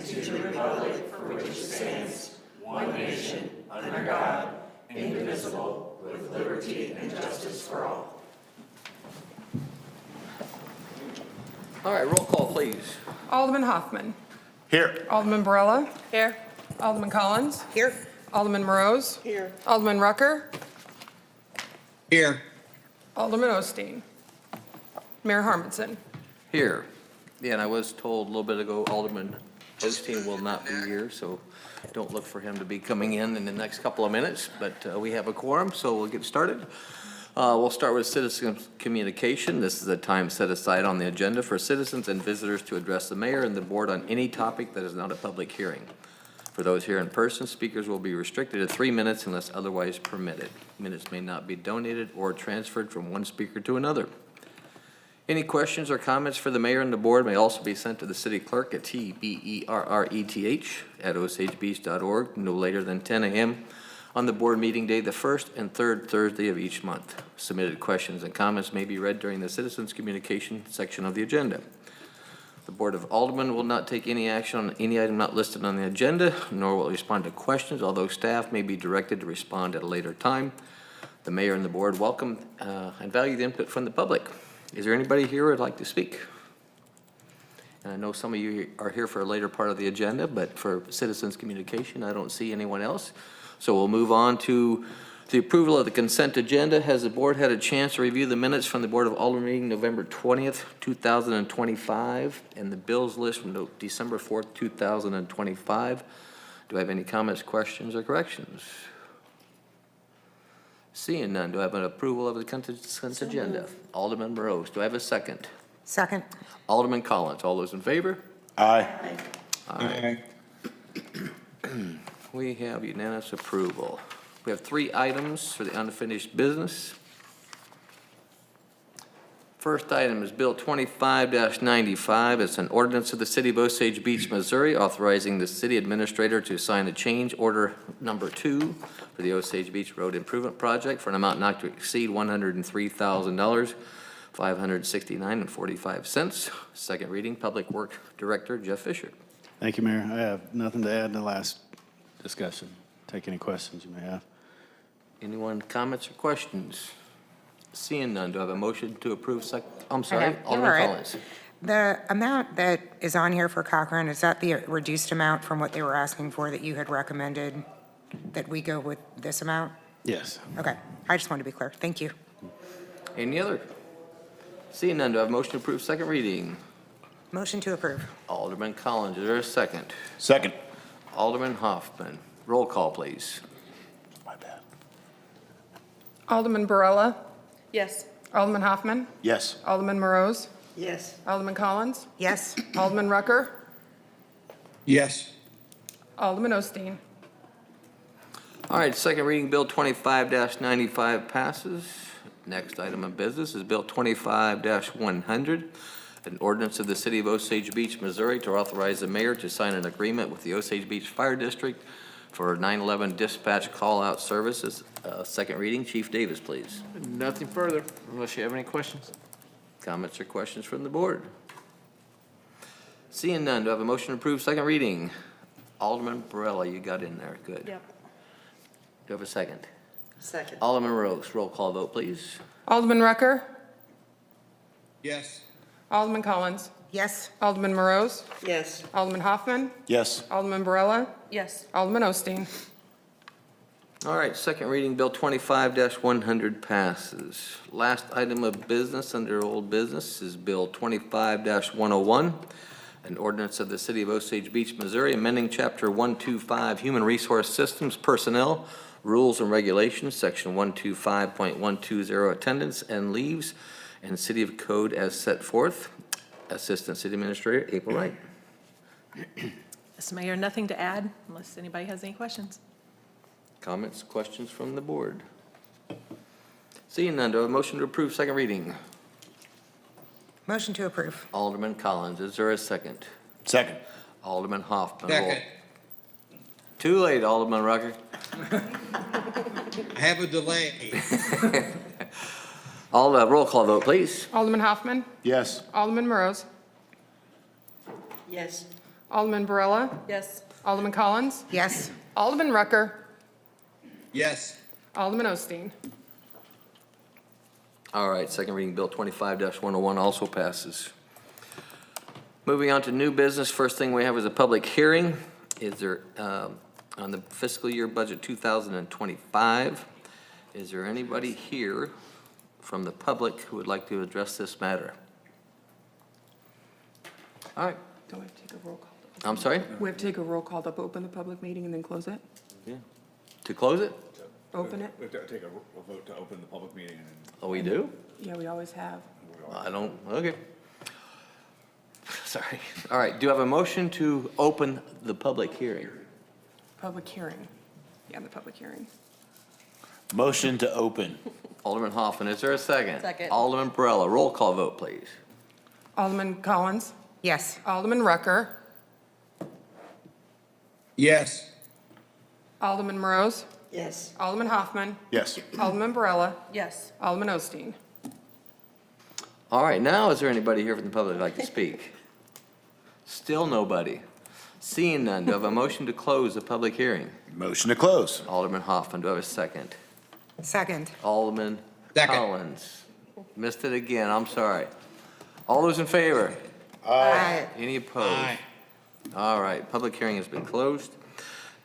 to the republic for which it stands, one nation, under God, indivisible, with liberty and justice for all. All right, roll call, please. Alderman Hoffman. Here. Alderman Barella. Here. Alderman Collins. Here. Alderman Morose. Here. Alderman Rucker. Here. Alderman Osteen. Mayor Harmonson. Here. Yeah, and I was told a little bit ago Alderman Osteen will not be here, so don't look for him to be coming in the next couple of minutes, but we have a quorum, so we'll get started. We'll start with citizen communication. This is a time set aside on the agenda for citizens and visitors to address the mayor and the board on any topic that is not a public hearing. For those here in person, speakers will be restricted to 3 minutes unless otherwise permitted. Minutes may not be donated or transferred from one speaker to another. Any questions or comments for the mayor and the board may also be sent to the city clerk at tberreth@osagbeach.org no later than 10 a.m. on the board meeting day, the first and third Thursday of each month. Submitted questions and comments may be read during the citizens communication section of the agenda. The Board of Aldermen will not take any action on any item not listed on the agenda, nor will it respond to questions, although staff may be directed to respond at a later time. The mayor and the board welcome and value the input from the public. Is there anybody here who would like to speak? And I know some of you are here for a later part of the agenda, but for citizens communication, I don't see anyone else. So we'll move on to the approval of the consent agenda. Has the board had a chance to review the minutes from the Board of Aldermen meeting November 20th, 2025, and the bills list from December 4th, 2025? Do I have any comments, questions, or corrections? Seeing none, do I have an approval of the consent agenda? Alderman Morose, do I have a second? Second. Alderman Collins, all those in favor? Aye. Aye. We have unanimous approval. We have 3 items for the unfinished business. First item is Bill 25-95. It's an ordinance of the City of Osage Beach, Missouri, authorizing the city administrator to sign a change order number 2 for the Osage Beach Road Improvement Project for an amount not to exceed $103,000, $569.45. Second reading, Public Works Director Jeff Fisher. Thank you, Mayor. I have nothing to add to the last discussion. Take any questions you may have. Anyone, comments or questions? Seeing none, do I have a motion to approve I'm sorry, Alderman Collins. The amount that is on here for Cochran, is that the reduced amount from what they were asking for that you had recommended that we go with this amount? Yes. Okay, I just wanted to be clear. Thank you. Any other? Seeing none, do I have a motion to approve second reading? Motion to approve. Alderman Collins, is there a second? Second. Alderman Hoffman, roll call, please. My bad. Alderman Barella. Yes. Alderman Hoffman. Yes. Alderman Morose. Yes. Alderman Collins. Yes. Alderman Rucker. Yes. Alderman Osteen. All right, second reading, Bill 25-95 passes. Next item of business is Bill 25-100, an ordinance of the City of Osage Beach, Missouri, to authorize the mayor to sign an agreement with the Osage Beach Fire District for 9/11 dispatch call-out services. Second reading, Chief Davis, please. Nothing further, unless you have any questions. Comments or questions from the board? Seeing none, do I have a motion to approve second reading? Alderman Barella, you got in there, good. Yep. Do you have a second? Second. Alderman Rose, roll call vote, please. Alderman Rucker. Yes. Alderman Collins. Yes. Alderman Morose. Yes. Alderman Hoffman. Yes. Alderman Barella. Yes. Alderman Osteen. All right, second reading, Bill 25-100 passes. Last item of business under old business is Bill 25-101, an ordinance of the City of Osage Beach, Missouri, amending Chapter 125, Human Resource Systems, Personnel, Rules and Regulations, Section 125.120, Attendance and Leaves, and City of Code as set forth. Assistant City Administrator April Wright. Mr. Mayor, nothing to add unless anybody has any questions. Comments, questions from the board? Seeing none, do I have a motion to approve second reading? Motion to approve. Alderman Collins, is there a second? Second. Alderman Hoffman. Second. Too late, Alderman Rucker. I have a delay. Roll call vote, please. Alderman Hoffman. Yes. Alderman Morose. Yes. Alderman Barilla. Yes. Alderman Collins. Yes. Alderman Rucker. Yes. Alderman Osteen. All right, second reading Bill 25-101 also passes. Moving on to new business, first thing we have is a public hearing. Is there, on the fiscal year budget 2025, is there anybody here from the public who would like to address this matter? All right, Do we have to take a roll call? I'm sorry? We have to take a roll call to open the public meeting and then close it? Yeah. To close it? Open it? We have to take a vote to open the public meeting and then. Oh, we do? Yeah, we always have. I don't, okay. Sorry. All right, do you have a motion to open the public hearing? Public hearing. Yeah, the public hearing. Motion to open. Alderman Hoffman, is there a second? Second. Alderman Barilla, roll call vote, please. Alderman Collins. Yes. Alderman Rucker. Yes. Alderman Morose. Yes. Alderman Hoffman. Yes. Alderman Barilla. Yes. Alderman Osteen. All right, now is there anybody here from the public who'd like to speak? Still nobody. Seeing none, do I have a motion to close the public hearing? Motion to close. Alderman Hoffman, do I have a second? Second. Alderman Second. Collins. Missed it again, I'm sorry. All those in favor? Aye. Any opposed? Aye. All right, public hearing has been closed.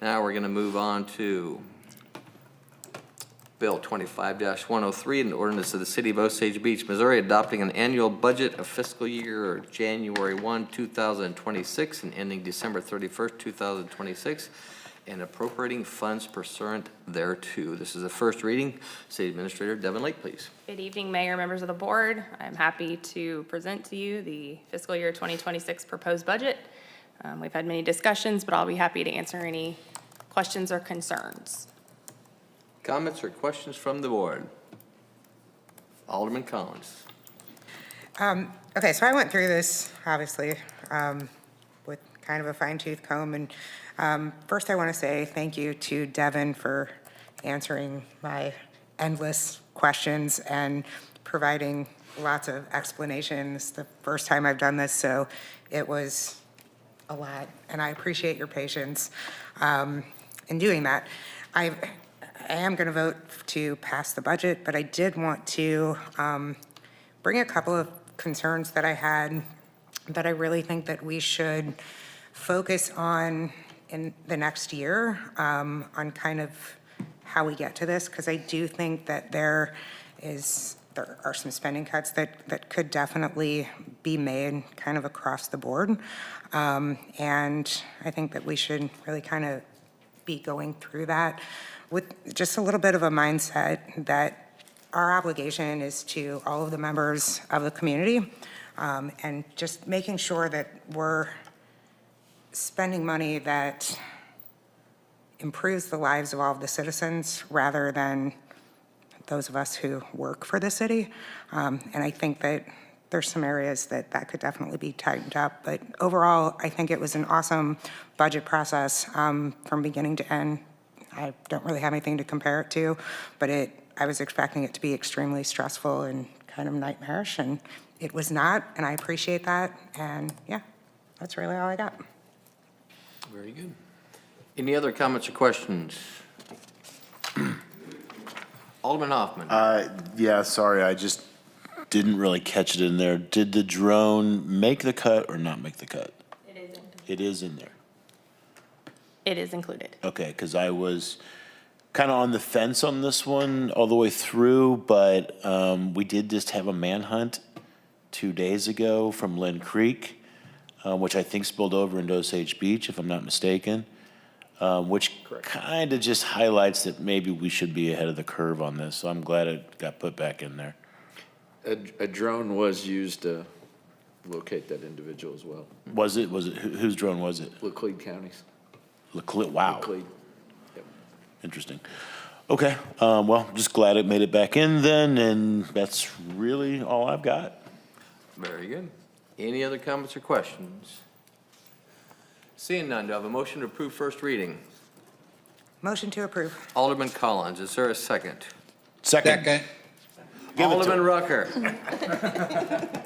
Now we're going to move on to Bill 25-103, an ordinance of the City of Osage Beach, Missouri, adopting an annual budget of fiscal year January 1, 2026, and ending December 31st, 2026, and appropriating funds pursuant thereto. This is the first reading. City Administrator Devin Lake, please. Good evening, Mayor, members of the board. I'm happy to present to you the fiscal year 2026 proposed budget. We've had many discussions, but I'll be happy to answer any questions or concerns. Comments or questions from the board? Alderman Collins. Okay, so I went through this, obviously, with kind of a fine-tooth comb. And first, I want to say thank you to Devin for answering my endless questions and providing lots of explanations the first time I've done this, so it was a lot, and I appreciate your patience in doing that. I am going to vote to pass the budget, but I did want to bring a couple of concerns that I had that I really think that we should focus on in the next year, on kind of how we get to this, because I do think that there are some spending cuts that could definitely be made kind of across the board. And I think that we should really kind of be going through that with just a little bit of a mindset that our obligation is to all of the members of the community, and just making sure that we're spending money that improves the lives of all of the citizens rather than those of us who work for the city. And I think that there's some areas that could definitely be tightened up. But overall, I think it was an awesome budget process from beginning to end. I don't really have anything to compare it to, but I was expecting it to be extremely stressful and kind of nightmarish, and it was not, and I appreciate that. And yeah, that's really all I got. Very good. Any other comments or questions? Alderman Hoffman. Yeah, sorry, I just didn't really catch it in there. Did the drone make the cut or not make the cut? It is included. It is in there. It is included. Okay, because I was kind of on the fence on this one all the way through, but we did just have a manhunt 2 days ago from Lynn Creek, which I think spilled over into Osage Beach, if I'm not mistaken, which kind of just highlights that maybe we should be ahead of the curve on this. So I'm glad it got put back in there. A drone was used to locate that individual as well. Was it, whose drone was it? Laclede counties. Wow, Laclede. Yep. interesting. Okay, well, just glad it made it back in then, and that's really all I've got. Very good. Any other comments or questions? Seeing none, do I have a motion to approve first reading? Motion to approve. Alderman Collins, is there a second? Second. Second. Give it to Alderman him. Rucker.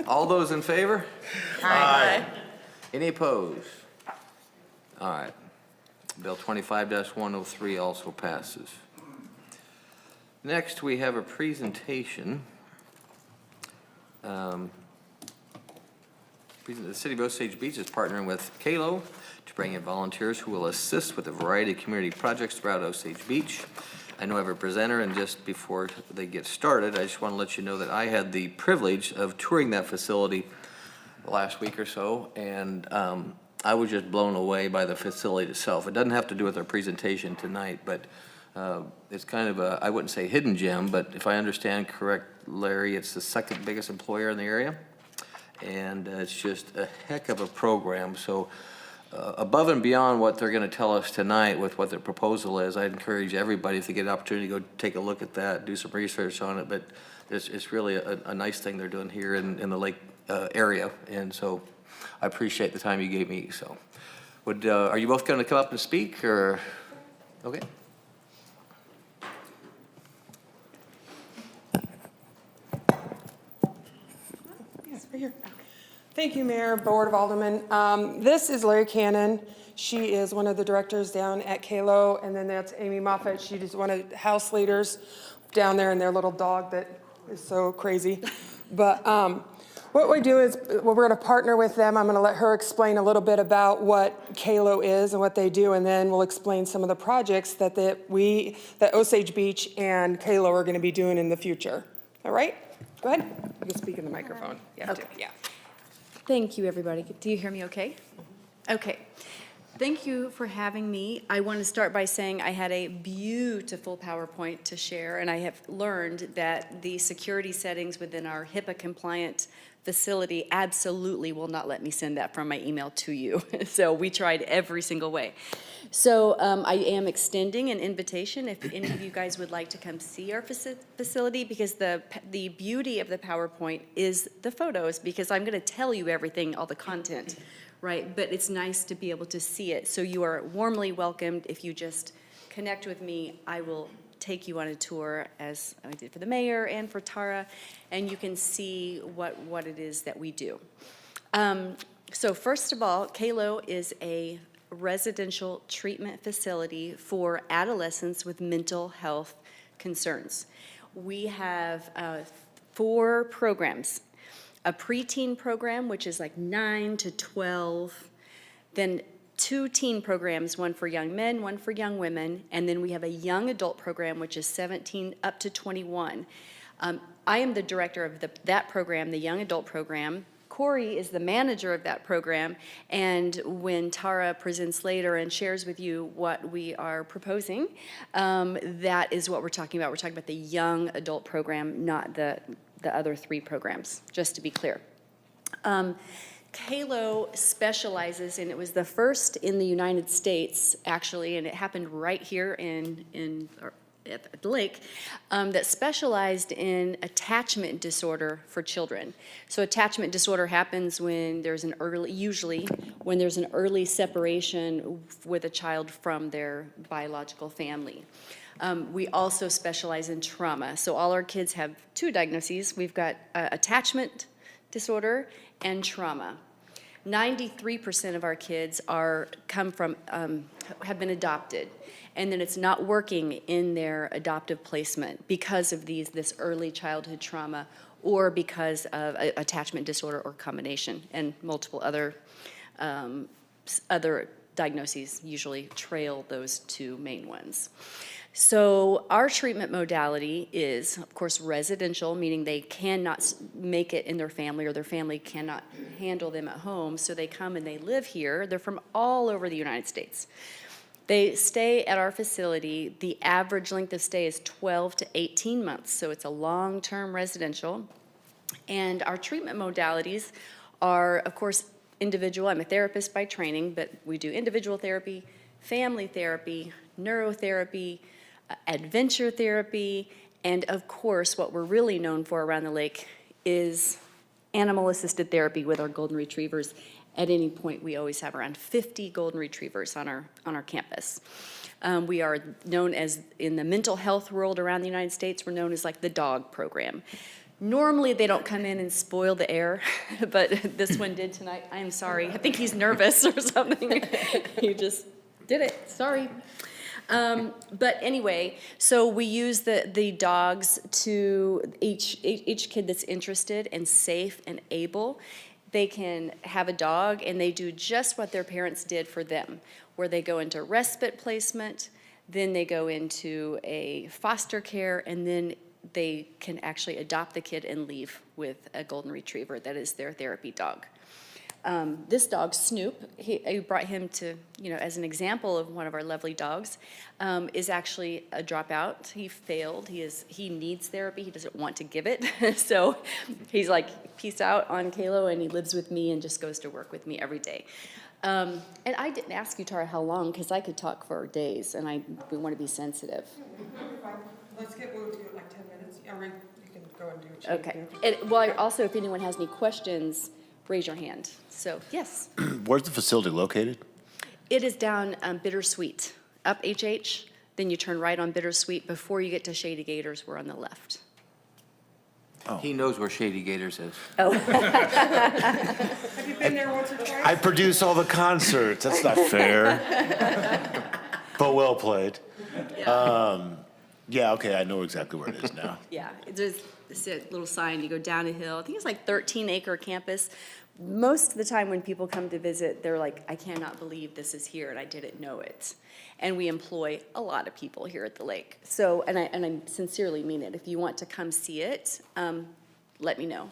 All those in favor? Aye. Any opposed? All right. Bill 25-103 also passes. Next, we have a presentation. The City of Osage Beach is partnering with CALO to bring in volunteers who will assist with a variety of community projects throughout Osage Beach. I know I have a presenter, and just before they get started, I just want to let you know that I had the privilege of touring that facility the last week or so, and I was just blown away by the facility itself. It doesn't have to do with our presentation tonight, but it's kind of a, I wouldn't say hidden gem, but if I understand correct, Larry, it's the second biggest employer in the area, and it's just a heck of a program. So above and beyond what they're going to tell us tonight with what their proposal is, I'd encourage everybody, if they get an opportunity, to go take a look at that, do some research on it. But it's really a nice thing they're doing here in the lake area, and so I appreciate the time you gave me. So, are you both going to come up and speak, or okay? Yes, right here. Thank you, Mayor, Board of Aldermen. This is Larry Cannon. She is one of the directors down at CALO, and then that's Amy Moffett. She is one of the house leaders down there, and their little dog that is so crazy. But what we do is we're going to partner with them. I'm going to let her explain a little bit about what CALO is and what they do, and then we'll explain some of the projects that Osage Beach and CALO are going to be doing in the future. All right? Go ahead. You can speak in the microphone. You have to. Yeah. Thank you, everybody. Do you hear me okay? Okay. Thank you for having me. I want to start by saying I had a beautiful PowerPoint to share, and I have learned that the security settings within our HIPAA-compliant facility absolutely will not let me send that from my email to you. So we tried every single way. So I am extending an invitation if any of you guys would like to come see our facility, because the beauty of the PowerPoint is the photos, because I'm going to tell you everything, all the content, right? But it's nice to be able to see it. So you are warmly welcomed. If you just connect with me, I will take you on a tour, as I did for the mayor and for Tara, and you can see what it is that we do. So first of all, CALO is a residential treatment facility for adolescents with mental health concerns. We have 4 programs. A preteen program, which is like 9 to 12, then 2 teen programs, one for young men, one for young women, and then we have a young adult program, which is 17 up to 21. I am the director of that program, the young adult program. Corey is the manager of that program, and when Tara presents later and shares with you what we are proposing, that is what we're talking about. We're talking about the young adult program, not the other 3 programs, just to be clear. CALO specializes, and it was the first in the United States, actually, and it happened right here at the lake, that specialized in attachment disorder for children. So attachment disorder happens when there's usually when there's an early separation with a child from their biological family. We also specialize in trauma. So all our kids have 2 diagnoses. We've got attachment disorder and trauma. 93% of our kids have been adopted, and then it's not working in their adoptive placement because of this early childhood trauma, or because of attachment disorder or combination, and multiple other diagnoses usually trail those 2 main ones. So our treatment modality is, of course, residential, meaning they cannot make it in their family, or their family cannot handle them at home, so they come and they live here. They're from all over the United States. They stay at our facility. The average length of stay is 12 to 18 months, so it's a long-term residential. And our treatment modalities are, of course, individual. I'm a therapist by training, but we do individual therapy, family therapy, neurotherapy, adventure therapy, and of course, what we're really known for around the lake is animal-assisted therapy with our golden retrievers. At any point, we always have around 50 golden retrievers on our campus. We are known as, in the mental health world around the United States, we're known as like the dog program. Normally, they don't come in and spoil the air, but this one did tonight. I am sorry. I think he's nervous or something. He just did it. Sorry. But anyway, so we use the dogs to each kid that's interested and safe and able. They can have a dog and they do just what their parents did for them, where they go into respite placement, then they go into a foster care, and then they can actually adopt the kid and leave with a golden retriever that is their therapy dog. This dog, Snoop, I brought him to, as an example of one of our lovely dogs, is actually a dropout. He failed. He needs therapy. He doesn't want to give it. So he's like, peace out on Kalo, and he lives with me and just goes to work with me every day. And I didn't ask you, Tara, how long, because I could talk for days, and we want to be sensitive. Let's we'll do it like 10 minutes. You can go and do what you Okay. need to. And, well, also, if anyone has any questions, raise your hand. So, yes. Where's the facility located? It is down Bittersweet, up HH, then you turn right on Bittersweet. Before you get to Shady Gators, we're on the left. He knows where Shady Gators is. Oh, Have you been there once or twice? I produce all the concerts. That's not fair. But well played. Yeah, okay, I know exactly where it is now. yeah. There's this little sign, you go down a hill. I think it's like 13-acre campus. Most of the time when people come to visit, they're like, I cannot believe this is here, and I didn't know it. And we employ a lot of people here at the lake. So, and I sincerely mean it. If you want to come see it, let me know.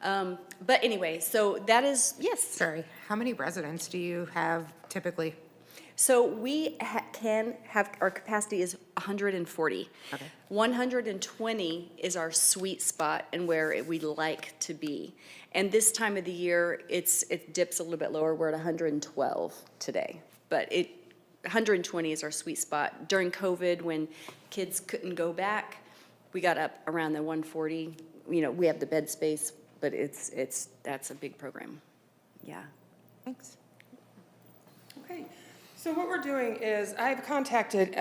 But anyway, so that is, yes. Sorry, how many residents do you have typically? So we can have, our capacity is 140. Okay. 120 is our sweet spot and where we'd like to be. And this time of the year, it dips a little bit lower. We're at 112 today. But 120 is our sweet spot. During COVID, when kids couldn't go back, we got up around the 140. We have the bed space, but that's a big program. Yeah. Thanks. Okay. So what we're doing is I've contacted,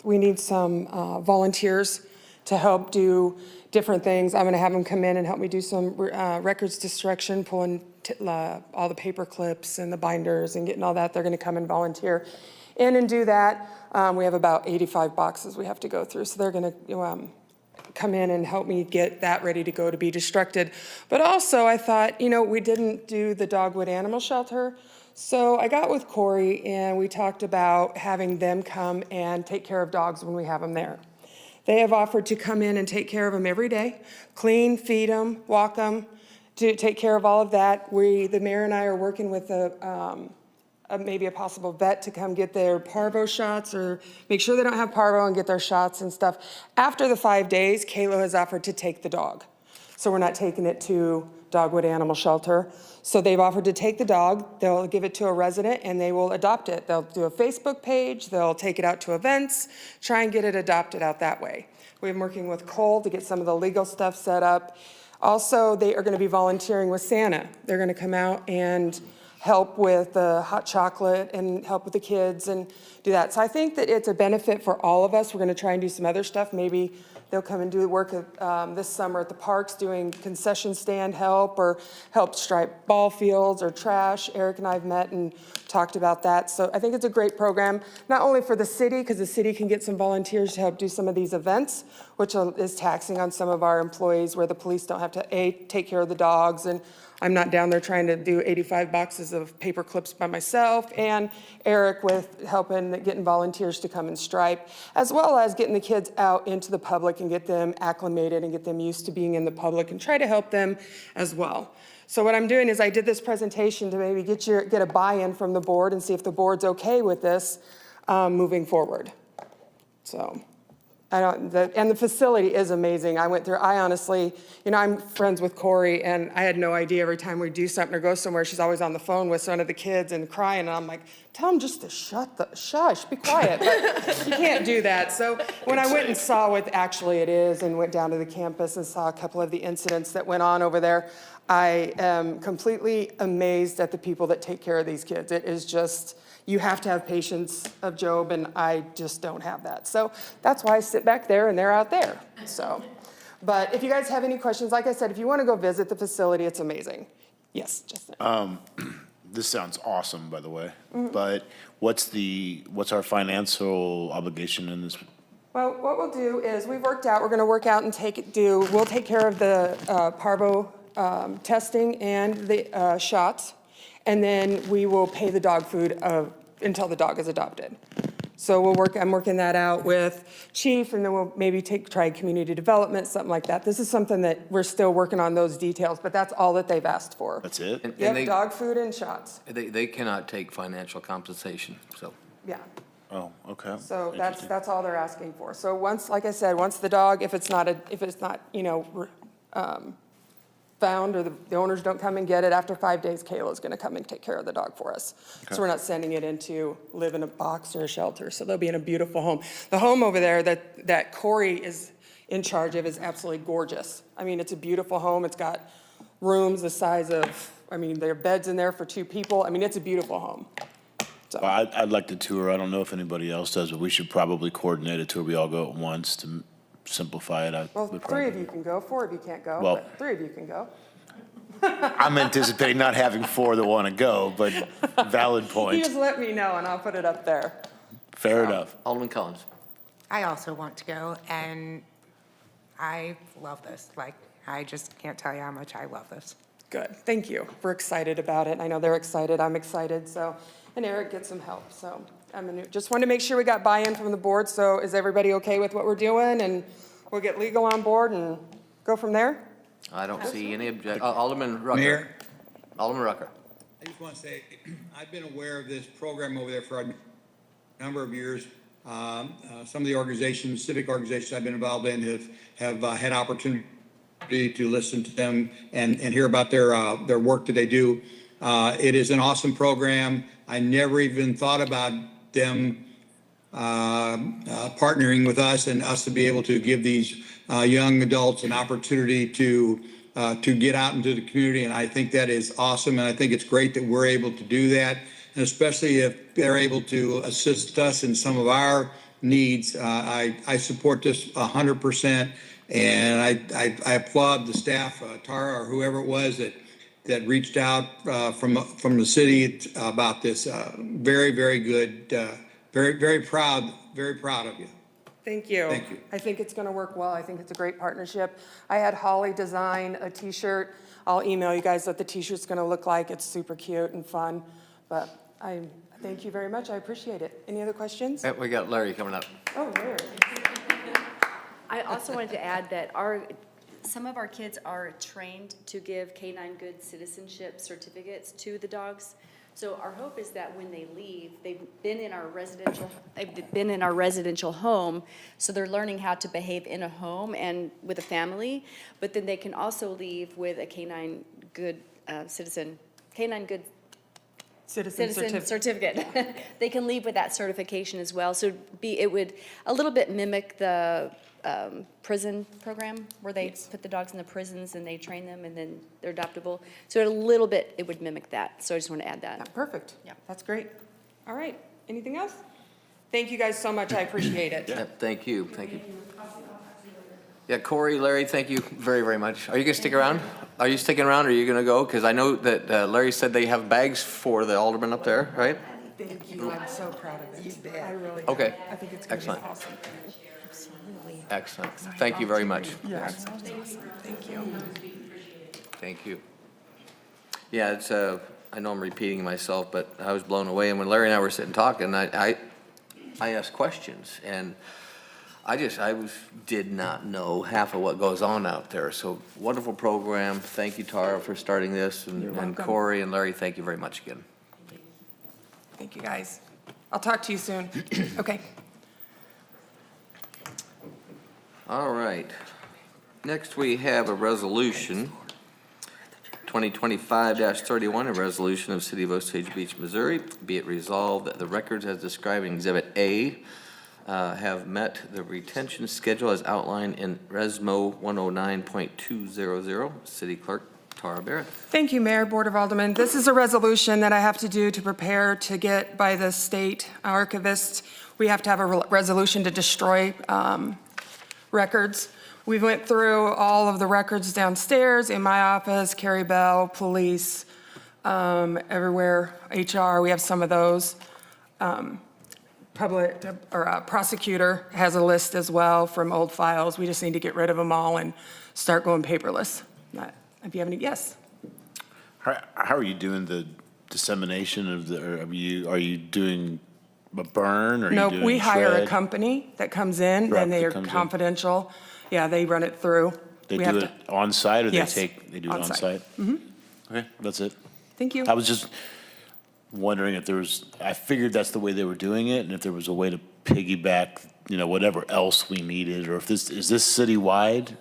we need some volunteers to help do different things. I'm going to have them come in and help me do some records destruction, pulling all the paper clips and the binders and getting all that. They're going to come and volunteer in and do that. We have about 85 boxes we have to go through. So they're going to come in and help me get that ready to go to be destructed. But also I thought, we didn't do the Dogwood Animal Shelter. So I got with Corey and we talked about having them come and take care of dogs when we have them there. They have offered to come in and take care of them every day, clean, feed them, walk them, to take care of all of that. The mayor and I are working with maybe a possible vet to come get their parvo shots or make sure they don't have parvo and get their shots and stuff. After the 5 days, Kalo has offered to take the dog. So we're not taking it to Dogwood Animal Shelter. So they've offered to take the dog, they'll give it to a resident, and they will adopt it. They'll do a Facebook page, they'll take it out to events, try and get it adopted out that way. We've been working with Cole to get some of the legal stuff set up. Also, they are going to be volunteering with Santa. They're going to come out and help with the hot chocolate and help with the kids and do that. So I think that it's a benefit for all of us. We're going to try and do some other stuff. Maybe they'll come and do work this summer at the parks doing concession stand help or help stripe ball fields or trash. Eric and I have met and talked about that. So I think it's a great program, not only for the city, because the city can get some volunteers to help do some of these events, which is taxing on some of our employees where the police don't have to take care of the dogs, and I'm not down there trying to do 85 boxes of paper clips by myself, and Eric with getting volunteers to come and stripe, as well as getting the kids out into the public and get them acclimated and get them used to being in the public and try to help them as well. So what I'm doing is I did this presentation to maybe get a buy-in from the board and see if the board's okay with this moving forward. So. And the facility is amazing. I honestly, I'm friends with Corey, and I had no idea every time we do something or go somewhere, she's always on the phone with one of the kids and crying, and I'm like, tell them just to shush, be quiet. But you can't do that. So when I went and saw what actually it is and went down to the campus and saw a couple of the incidents that went on over there, I am completely amazed at the people that take care of these kids. It is just, you have to have patience of Job, and I just don't have that. So that's why I sit back there and they're out there. So, But if you guys have any questions, like I said, if you want to go visit the facility, it's amazing. Yes, Justin. This sounds awesome, by the way. But what's our financial obligation in this? Well, what we'll do is, we're going to work out and we'll take care of the parvo testing and the shots, and then we will pay the dog food until the dog is adopted. So I'm working that out with Chief, and then we'll maybe try community development, something like that. This is something that we're still working on those details, but that's all that they've asked for. That's it? And Yep, they, dog food and shots, they cannot take financial compensation, so. yeah. Oh, okay. So Interesting. that's all they're asking for. So once, like I said, once the dog, if it's not, found, or the owners don't come and get it, after 5 days, Kayla's gonna come and take care of the dog for us. So we're not sending it into live in a box or a shelter, so they'll be in a beautiful home. The home over there that Corey is in charge of is absolutely gorgeous. I mean, it's a beautiful home. It's got rooms the size of, there are beds in there for 2 people. I mean, it's a beautiful home. So, Well, I'd like to tour. I don't know if anybody else does, but we should probably coordinate a tour. We all go at once to simplify it. well, 3 of you can go, 4 of you can't go, Well- but 3 of you can go. I'm anticipating not having 4 that want to go, but valid You point. just let me know and I'll put it up there. Fair enough. Alderman Collins. I also want to go, and I love this. Like, I just can't tell you how much I love this. Good, thank you. We're excited about it. I know they're excited, I'm excited, so, and Eric gets some help, so. Just wanted to make sure we got buy-in from the board, so is everybody okay with what we're doing? And we'll get legal on board and go from there? I don't see any Alderman Rucker. Mayor? Alderman Rucker. I just want to say, I've been aware of this program over there for a number of years. Some of the organizations, civic organizations I've been involved in have had opportunity to listen to them and hear about their work that they do. It is an awesome program. I never even thought about them partnering with us and us to be able to give these young adults an opportunity to get out into the community. And I think that is awesome. And I think it's great that we're able to do that. And especially if they're able to assist us in some of our needs. I support this 100%. And I applaud the staff, Tara or whoever it was that reached out from the city about this. Very, very good. Very proud of you. Thank you. Thank you. I think it's going to work well. I think it's a great partnership. I had Holly design a T-shirt. I'll email you guys what the T-shirt's going to look like. It's super cute and fun. But I thank you very much. I appreciate it. Any other questions? We got Larry coming up. Oh, Larry. I also wanted to add that some of our kids are trained to give Canine Good Citizenship certificates to the dogs. So our hope is that when they leave, they've been in our residential home, so they're learning how to behave in a home and with a family, but then they can also leave with a Canine Good Citizen certificate. They can leave with that certification as well. So it would a little bit mimic the prison program where they put the dogs in the prisons and they train them and then they're adoptable. So a little bit, it would mimic that. So I just want to add that. Perfect. Yeah. That's great. All right. Anything else? Thank you guys so much. I appreciate it. Yeah, thank you. Yeah, Corey, Larry, thank you very, very much. Are you going to stick around? Are you sticking around or are you going to go? Because I know that Larry said they have bags for the aldermen up there, right? Thank you. I'm so proud of it. I really am. Okay. I think it's going to be Excellent. awesome. Absolutely. Excellent. Thank you very much. Yes. Thank you. Thank you. Yeah, it's, I know I'm repeating myself, but I was blown away. And when Larry and I were sitting talking, I asked questions and did not know half of what goes on out there. So wonderful program. Thank you, Tara, for starting this. And Corey and Larry, thank you very much again. Thank you, guys. I'll talk to you soon. Okay. All right. Next, we have a resolution, 2025-31, a resolution of City of Osage Beach, Missouri. Be it resolved that the records as described in Exhibit A have met the retention schedule as outlined in Resmo 109.200. City Clerk Tara Barrett. Thank you, Mayor, Board of Aldermen. This is a resolution that I have to do to prepare to get by the state archivist. We have to have a resolution to destroy records. We went through all of the records downstairs in my office, Carrie Bell, police, everywhere, HR, we have some of those. Prosecutor has a list as well from old files. We just need to get rid of them all and start going paperless. If you have any, yes? How are you doing the dissemination of the, are you doing a burn or are you No, doing we hire a shred? company that comes in, Truck then they that are comes in? confidential. Yeah, they run it through. They We do have it to- on site or Yes, they do it on on site. site? Okay, that's it. Thank you. I was just wondering if there was, I figured that's the way they were doing it, and if there was a way to piggyback, whatever else we needed, or if is this citywide?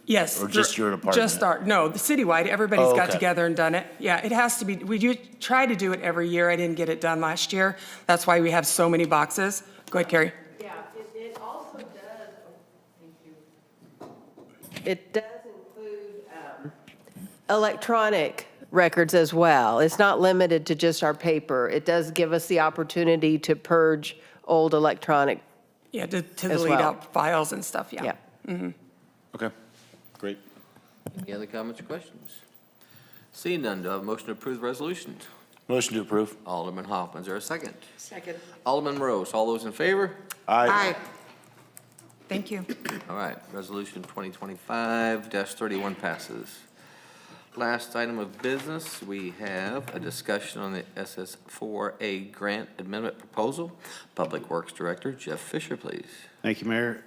Yes. Or just your department? Just no, the citywide, everybody's Oh, got okay. together and done it. Yeah, it has to be, we do try to do it every year. I didn't get it done last year. That's why we have so many boxes. Go ahead, Carrie. Yeah, it also does, thank you. It does include electronic records as well. It's not limited to just our paper. It does give us the opportunity to purge old electronic. Yeah, to As delete well. out files and stuff, yeah. Yeah. Okay, great. Any other comments or questions? Seeing none, do I have a motion to approve the resolution? Motion to approve. Alderman Hoffman, is there a second? Second. Alderman Rose, all those in favor? Aye. Thank you. All right, resolution 2025-31 passes. Last item of business, we have a discussion on the SS4A grant amendment proposal. Public Works Director Jeff Fisher, please. Thank you, Mayor.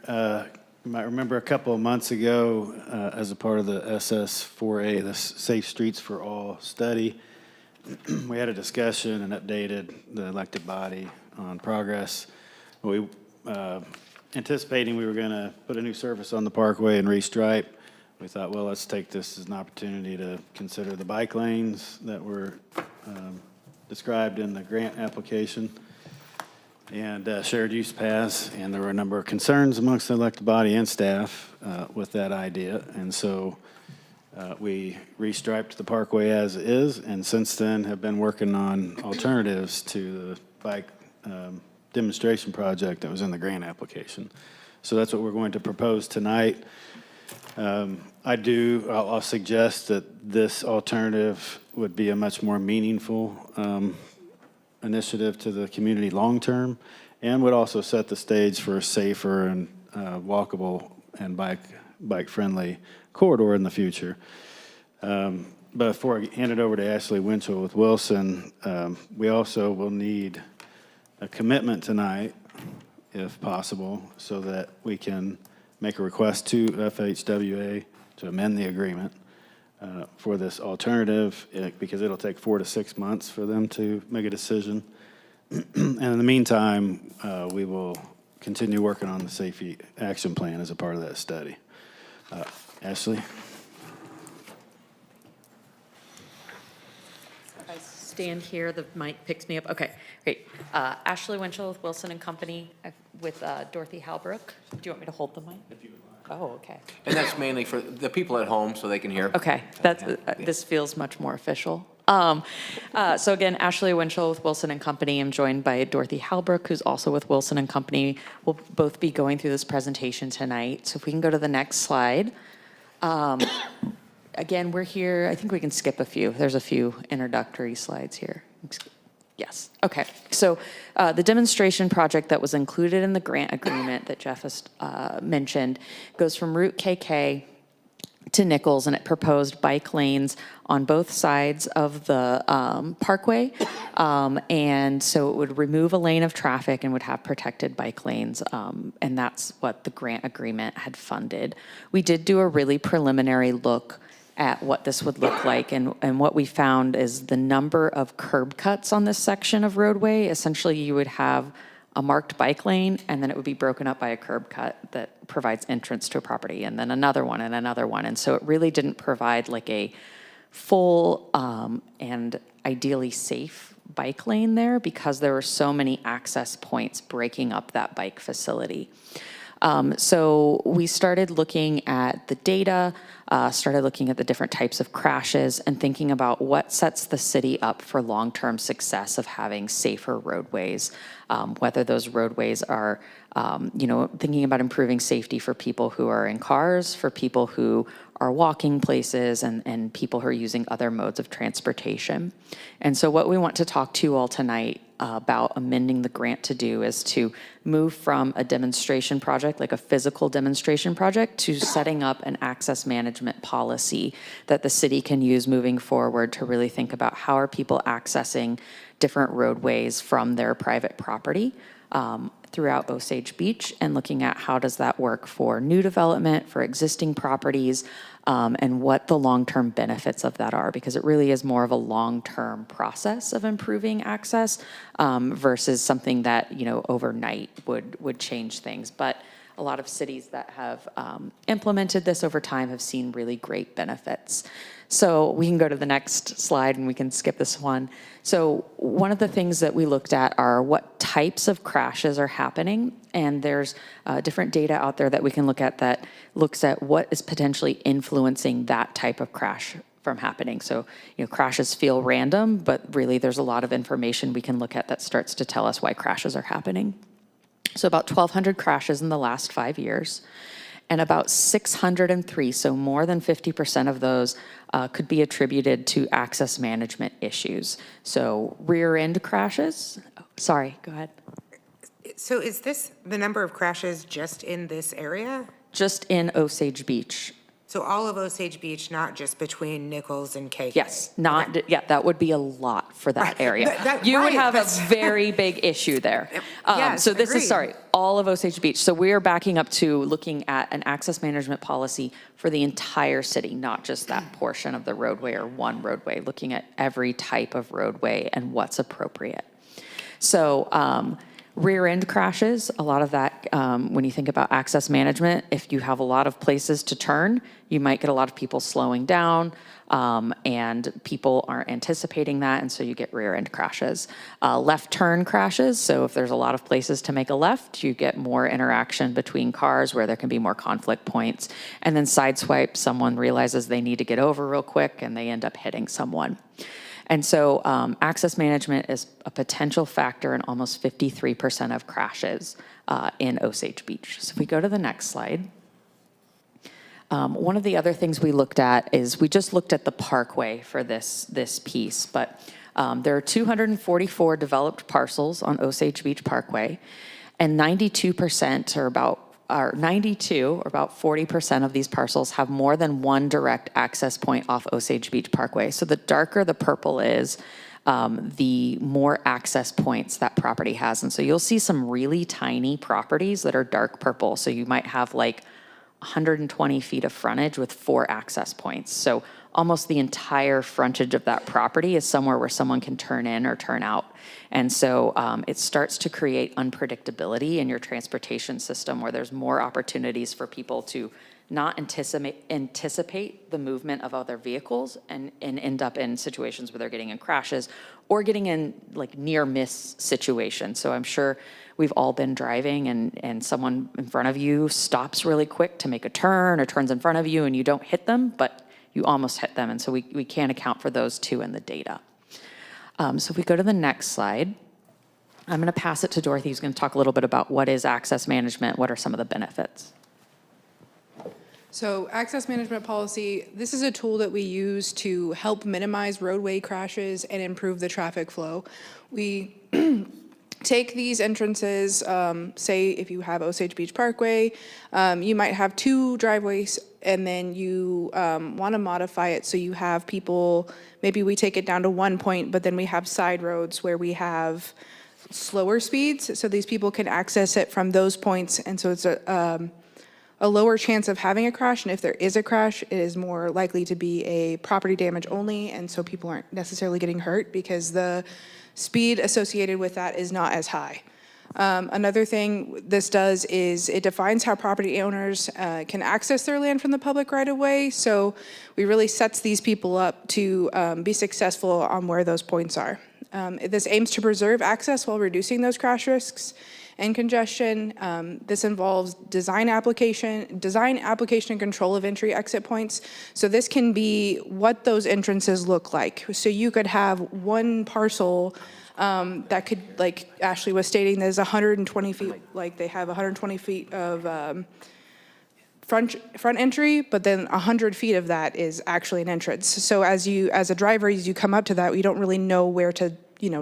You might remember a couple of months ago, as a part of the SS4A, the Safe Streets for All study, we had a discussion and updated the elected body on progress. We, anticipating we were going to put a new surface on the parkway and restripe, we thought, well, let's take this as an opportunity to consider the bike lanes that were described in the grant application and shared use paths, and there were a number of concerns amongst the elected body and staff with that idea, and so we restriped the parkway as is, and since then have been working on alternatives to the bike demonstration project that was in the grant application. So that's what we're going to propose tonight. I'll suggest that this alternative would be a much more meaningful initiative to the community long-term, and would also set the stage for a safer and walkable and bike-friendly corridor in the future. But before I hand it over to Ashley Winchell with Wilson, we also will need a commitment tonight, if possible, so that we can make a request to FHWA to amend the agreement for this alternative, because it'll take 4 to 6 months for them to make a decision. And in the meantime, we will continue working on the safety action plan as a part of that study. Ashley? If I stand here, the mic picks me up. Okay, great. Ashley Winchell with Wilson and Company with Dorothy Halbrook. Do you want me to hold the mic? Oh, okay. And that's mainly for the people at home so they can hear. Okay, that's, this feels much more official. So again, Ashley Winchell with Wilson and Company. I'm joined by Dorothy Halbrook, who's also with Wilson and Company. We'll both be going through this presentation tonight. So if we can go to the next slide. Again, we're here, I think we can skip a few. There's a few introductory slides here. Yes, okay. So the demonstration project that was included in the grant agreement that Jeff has mentioned goes from Route KK to Nichols, and it proposed bike lanes on both sides of the parkway. And so it would remove a lane of traffic and would have protected bike lanes. And that's what the grant agreement had funded. We did do a really preliminary look at what this would look like. And what we found is the number of curb cuts on this section of roadway. Essentially, you would have a marked bike lane, and then it would be broken up by a curb cut that provides entrance to a property, and then another one and another one. And so it really didn't provide like a full and ideally safe bike lane there, because there were so many access points breaking up that bike facility. So we started looking at the data, started looking at the different types of crashes and thinking about what sets the city up for long-term success of having safer roadways, whether those roadways are, thinking about improving safety for people who are in cars, for people who are walking places, and people who are using other modes of transportation. And so what we want to talk to you all tonight about amending the grant to do is to move from a demonstration project, like a physical demonstration project, to setting up an access management policy that the city can use moving forward to really think about how are people accessing different roadways from their private property throughout Osage Beach, and looking at how does that work for new development, for existing properties, and what the long-term benefits of that are, because it really is more of a long-term process of improving access versus something that, overnight would change things. But a lot of cities that have implemented this over time have seen really great benefits. So we can go to the next slide and we can skip this one. So one of the things that we looked at are what types of crashes are happening. And there's different data out there that we can look at that looks at what is potentially influencing that type of crash from happening. So, crashes feel random, but really there's a lot of information we can look at that starts to tell us why crashes are happening. So about 1,200 crashes in the last 5 years, and about 603, so more than 50% of those could be attributed to access management issues. So rear end crashes, sorry, go ahead. So is this the number of crashes just in this area? Just in Osage Beach. So all of Osage Beach, not just between Nichols and KK? Yes, that would be a lot for that area. You would have a very big issue there. Yes, so this agreed. is, all of Osage Beach. So we are backing up to looking at an access management policy for the entire city, not just that portion of the roadway or one roadway, looking at every type of roadway and what's appropriate. So rear end crashes, a lot of that, when you think about access management, if you have a lot of places to turn, you might get a lot of people slowing down, and people aren't anticipating that, and so you get rear end crashes. Left turn crashes, so if there's a lot of places to make a left, you get more interaction between cars where there can be more conflict points. And then side swipe, someone realizes they need to get over real quick and they end up hitting someone. And so access management is a potential factor in almost 53% of crashes in Osage Beach. So if we go to the next slide. One of the other things we looked at is we just looked at the parkway for this piece, but there are 244 developed parcels on Osage Beach Parkway, and 92% or about 40% of these parcels have more than one direct access point off Osage Beach Parkway. So the darker the purple is, the more access points that property has. And so you'll see some really tiny properties that are dark purple. So you might have like 120 feet of frontage with 4 access points. So almost the entire frontage of that property is somewhere where someone can turn in or turn out. And so it starts to create unpredictability in your transportation system, where there's more opportunities for people to not anticipate the movement of other vehicles and end up in situations where they're getting in crashes or getting in like near miss situations. So I'm sure we've all been driving and someone in front of you stops really quick to make a turn or turns in front of you and you don't hit them, but you almost hit them. And so we can't account for those too in the data. So if we go to the next slide, I'm going to pass it to Dorothy, who's going to talk a little bit about what is access management, what are some of the benefits. So access management policy, this is a tool that we use to help minimize roadway crashes and improve the traffic flow. We take these entrances, say if you have Osage Beach Parkway, you might have 2 driveways and then you want to modify it so you have people, maybe we take it down to 1 point, but then we have side roads where we have slower speeds so these people can access it from those points. And so it's a lower chance of having a crash, and if there is a crash, it is more likely to be a property damage only, and so people aren't necessarily getting hurt because the speed associated with that is not as high. Another thing this does is it defines how property owners can access their land from the public right-of-way, so we really sets these people up to be successful on where those points are. This aims to preserve access while reducing those crash risks, and congestion. This involves design application and control of entry exit points. So this can be what those entrances look like. So you could have one parcel that could, like Ashley was stating, there's 120 feet, like they have 120 feet of front entry, but then 100 feet of that is actually an entrance. So as a driver, as you come up to that, you don't really know where to,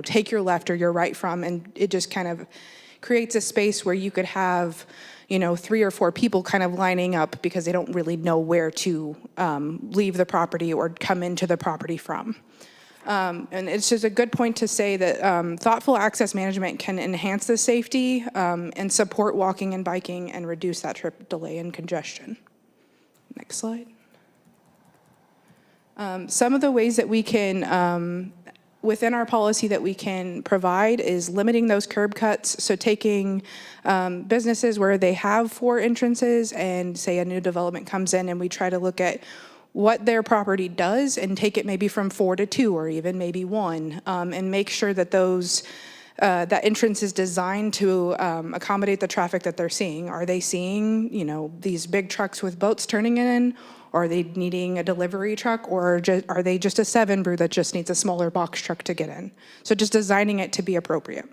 take your left or your right from, and it just kind of creates a space where you could have, 3 or 4 people kind of lining up because they don't really know where to leave the property or come into the property from. And it's just a good point to say that thoughtful access management can enhance the safety and support walking and biking and reduce that trip delay and congestion. Next slide. Some of the ways that we can, within our policy that we can provide is limiting those curb cuts. So taking businesses where they have 4 entrances and say a new development comes in and we try to look at what their property does and take it maybe from 4 to 2 or even maybe 1 and make sure that that entrance is designed to accommodate the traffic that they're seeing. Are they seeing, these big trucks with boats turning in? Or are they needing a delivery truck? Or are they just a 7 brew that just needs a smaller box truck to get in? So just designing it to be appropriate.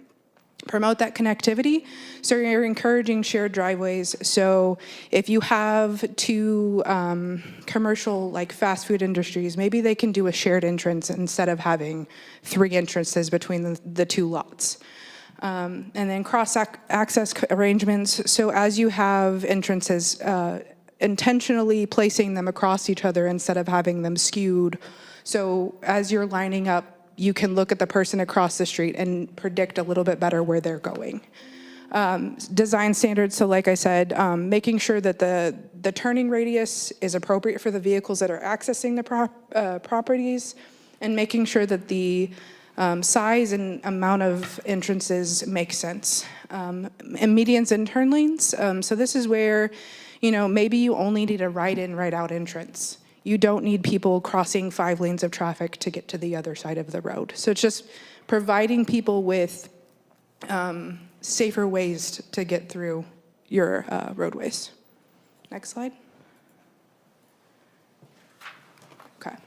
Promote that connectivity. So you're encouraging shared driveways. So if you have 2 commercial like fast food industries, maybe they can do a shared entrance instead of having 3 entrances between the 2 lots. And then cross-access arrangements. So as you have entrances, intentionally placing them across each other instead of having them skewed. So as you're lining up, you can look at the person across the street and predict a little bit better where they're going. Design standards, so like I said, making sure that the turning radius is appropriate for the vehicles that are accessing the properties, and making sure that the size and amount of entrances make sense. And medians and turn lanes, so this is where, maybe you only need a right-in, right-out entrance. You don't need people crossing 5 lanes of traffic to get to the other side of the road. So it's just providing people with safer ways to get through your roadways. Next slide. Okay.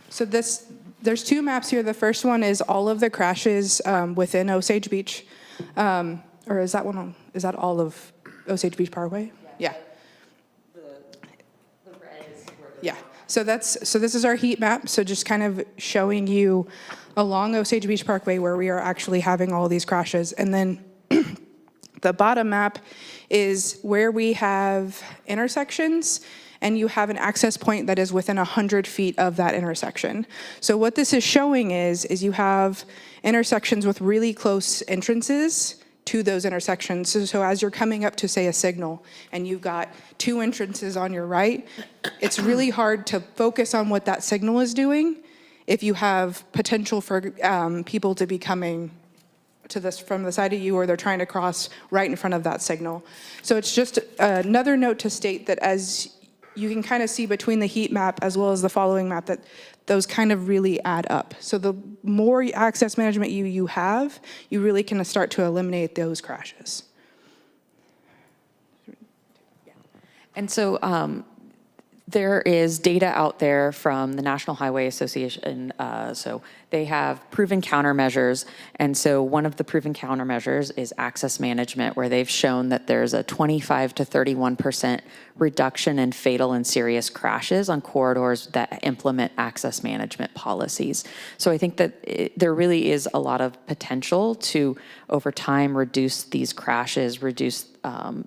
So there's 2 maps here. The first one is all of the crashes within Osage Beach. Or is that all of Osage Beach Parkway? Yeah. Yeah, so this is our heat map. So just kind of showing you along Osage Beach Parkway where we are actually having all these crashes. And then the bottom map is where we have intersections and you have an access point that is within 100 feet of that intersection. So what this is showing is you have intersections with really close entrances to those intersections. So as you're coming up to, say, a signal, and you've got 2 entrances on your right, it's really hard to focus on what that signal is doing if you have potential for people to be coming to this from the side of you, or they're trying to cross right in front of that signal. So it's just another note to state that as you can kind of see between the heat map as well as the following map that those kind of really add up. So the more access management you have, you really can start to eliminate those crashes. And so there is data out there from the National Highway Association. So they have proven countermeasures. And so one of the proven countermeasures is access management, where they've shown that there's a 25 to 31% reduction in fatal and serious crashes on corridors that implement access management policies. So I think that there really is a lot of potential to, over time, reduce these crashes, reduce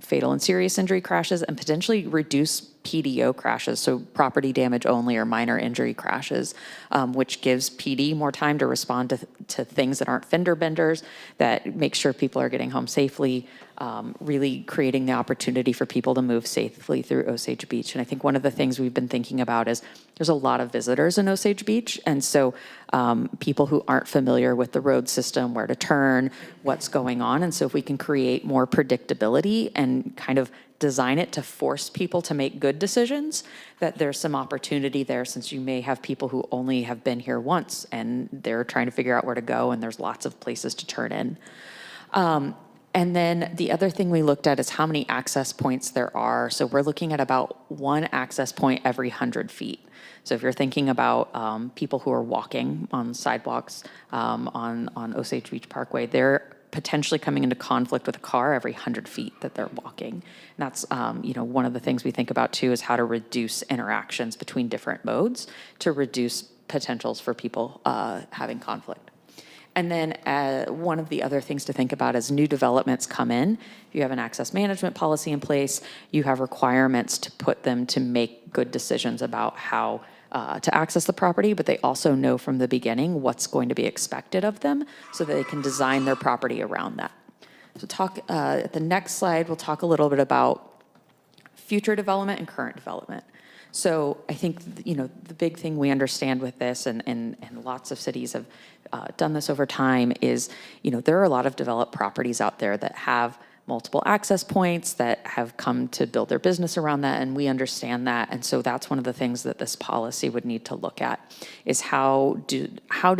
fatal and serious injury crashes, and potentially reduce PDO crashes, so property damage only or minor injury crashes, which gives PD more time to respond to things that aren't fender benders, that make sure people are getting home safely, really creating the opportunity for people to move safely through Osage Beach. And I think one of the things we've been thinking about is there's a lot of visitors in Osage Beach, and so people who aren't familiar with the road system, where to turn, what's going on. And so if we can create more predictability and kind of design it to force people to make good decisions, that there's some opportunity there, since you may have people who only have been here once and they're trying to figure out where to go, and there's lots of places to turn in. And then the other thing we looked at is how many access points there are. So we're looking at about one access point every 100 feet. So if you're thinking about people who are walking on sidewalks on Osage Beach Parkway, they're potentially coming into conflict with a car every 100 feet that they're walking. And that's, one of the things we think about too is how to reduce interactions between different modes to reduce potentials for people having conflict. And then one of the other things to think about as new developments come in, if you have an access management policy in place, you have requirements to put them to make good decisions about how to access the property, but they also know from the beginning what's going to be expected of them so that they can design their property around that. So at the next slide, we'll talk a little bit about future development and current development. So I think, the big thing we understand with this, and lots of cities have done this over time, is, there are a lot of developed properties out there that have multiple access points that have come to build their business around that, and we understand that. And so that's one of the things that this policy would need to look at, is how do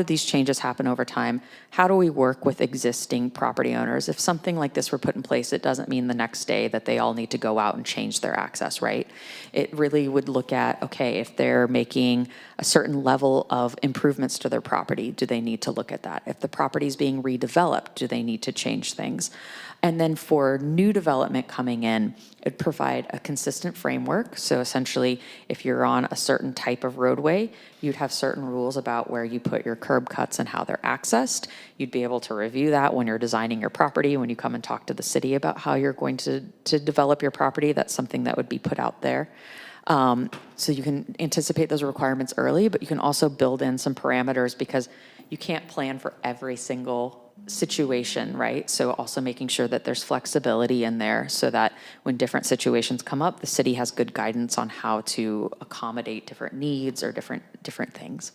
these changes happen over time? How do we work with existing property owners? If something like this were put in place, it doesn't mean the next day that they all need to go out and change their access, right? It really would look at, okay, if they're making a certain level of improvements to their property, do they need to look at that? If the property is being redeveloped, do they need to change things? And then for new development coming in, it'd provide a consistent framework. So essentially, if you're on a certain type of roadway, you'd have certain rules about where you put your curb cuts and how they're accessed. You'd be able to review that when you're designing your property, when you come and talk to the city about how you're going to develop your property. That's something that would be put out there. So you can anticipate those requirements early, but you can also build in some parameters because you can't plan for every single situation, right? So also making sure that there's flexibility in there so that when different situations come up, the city has good guidance on how to accommodate different needs or different things.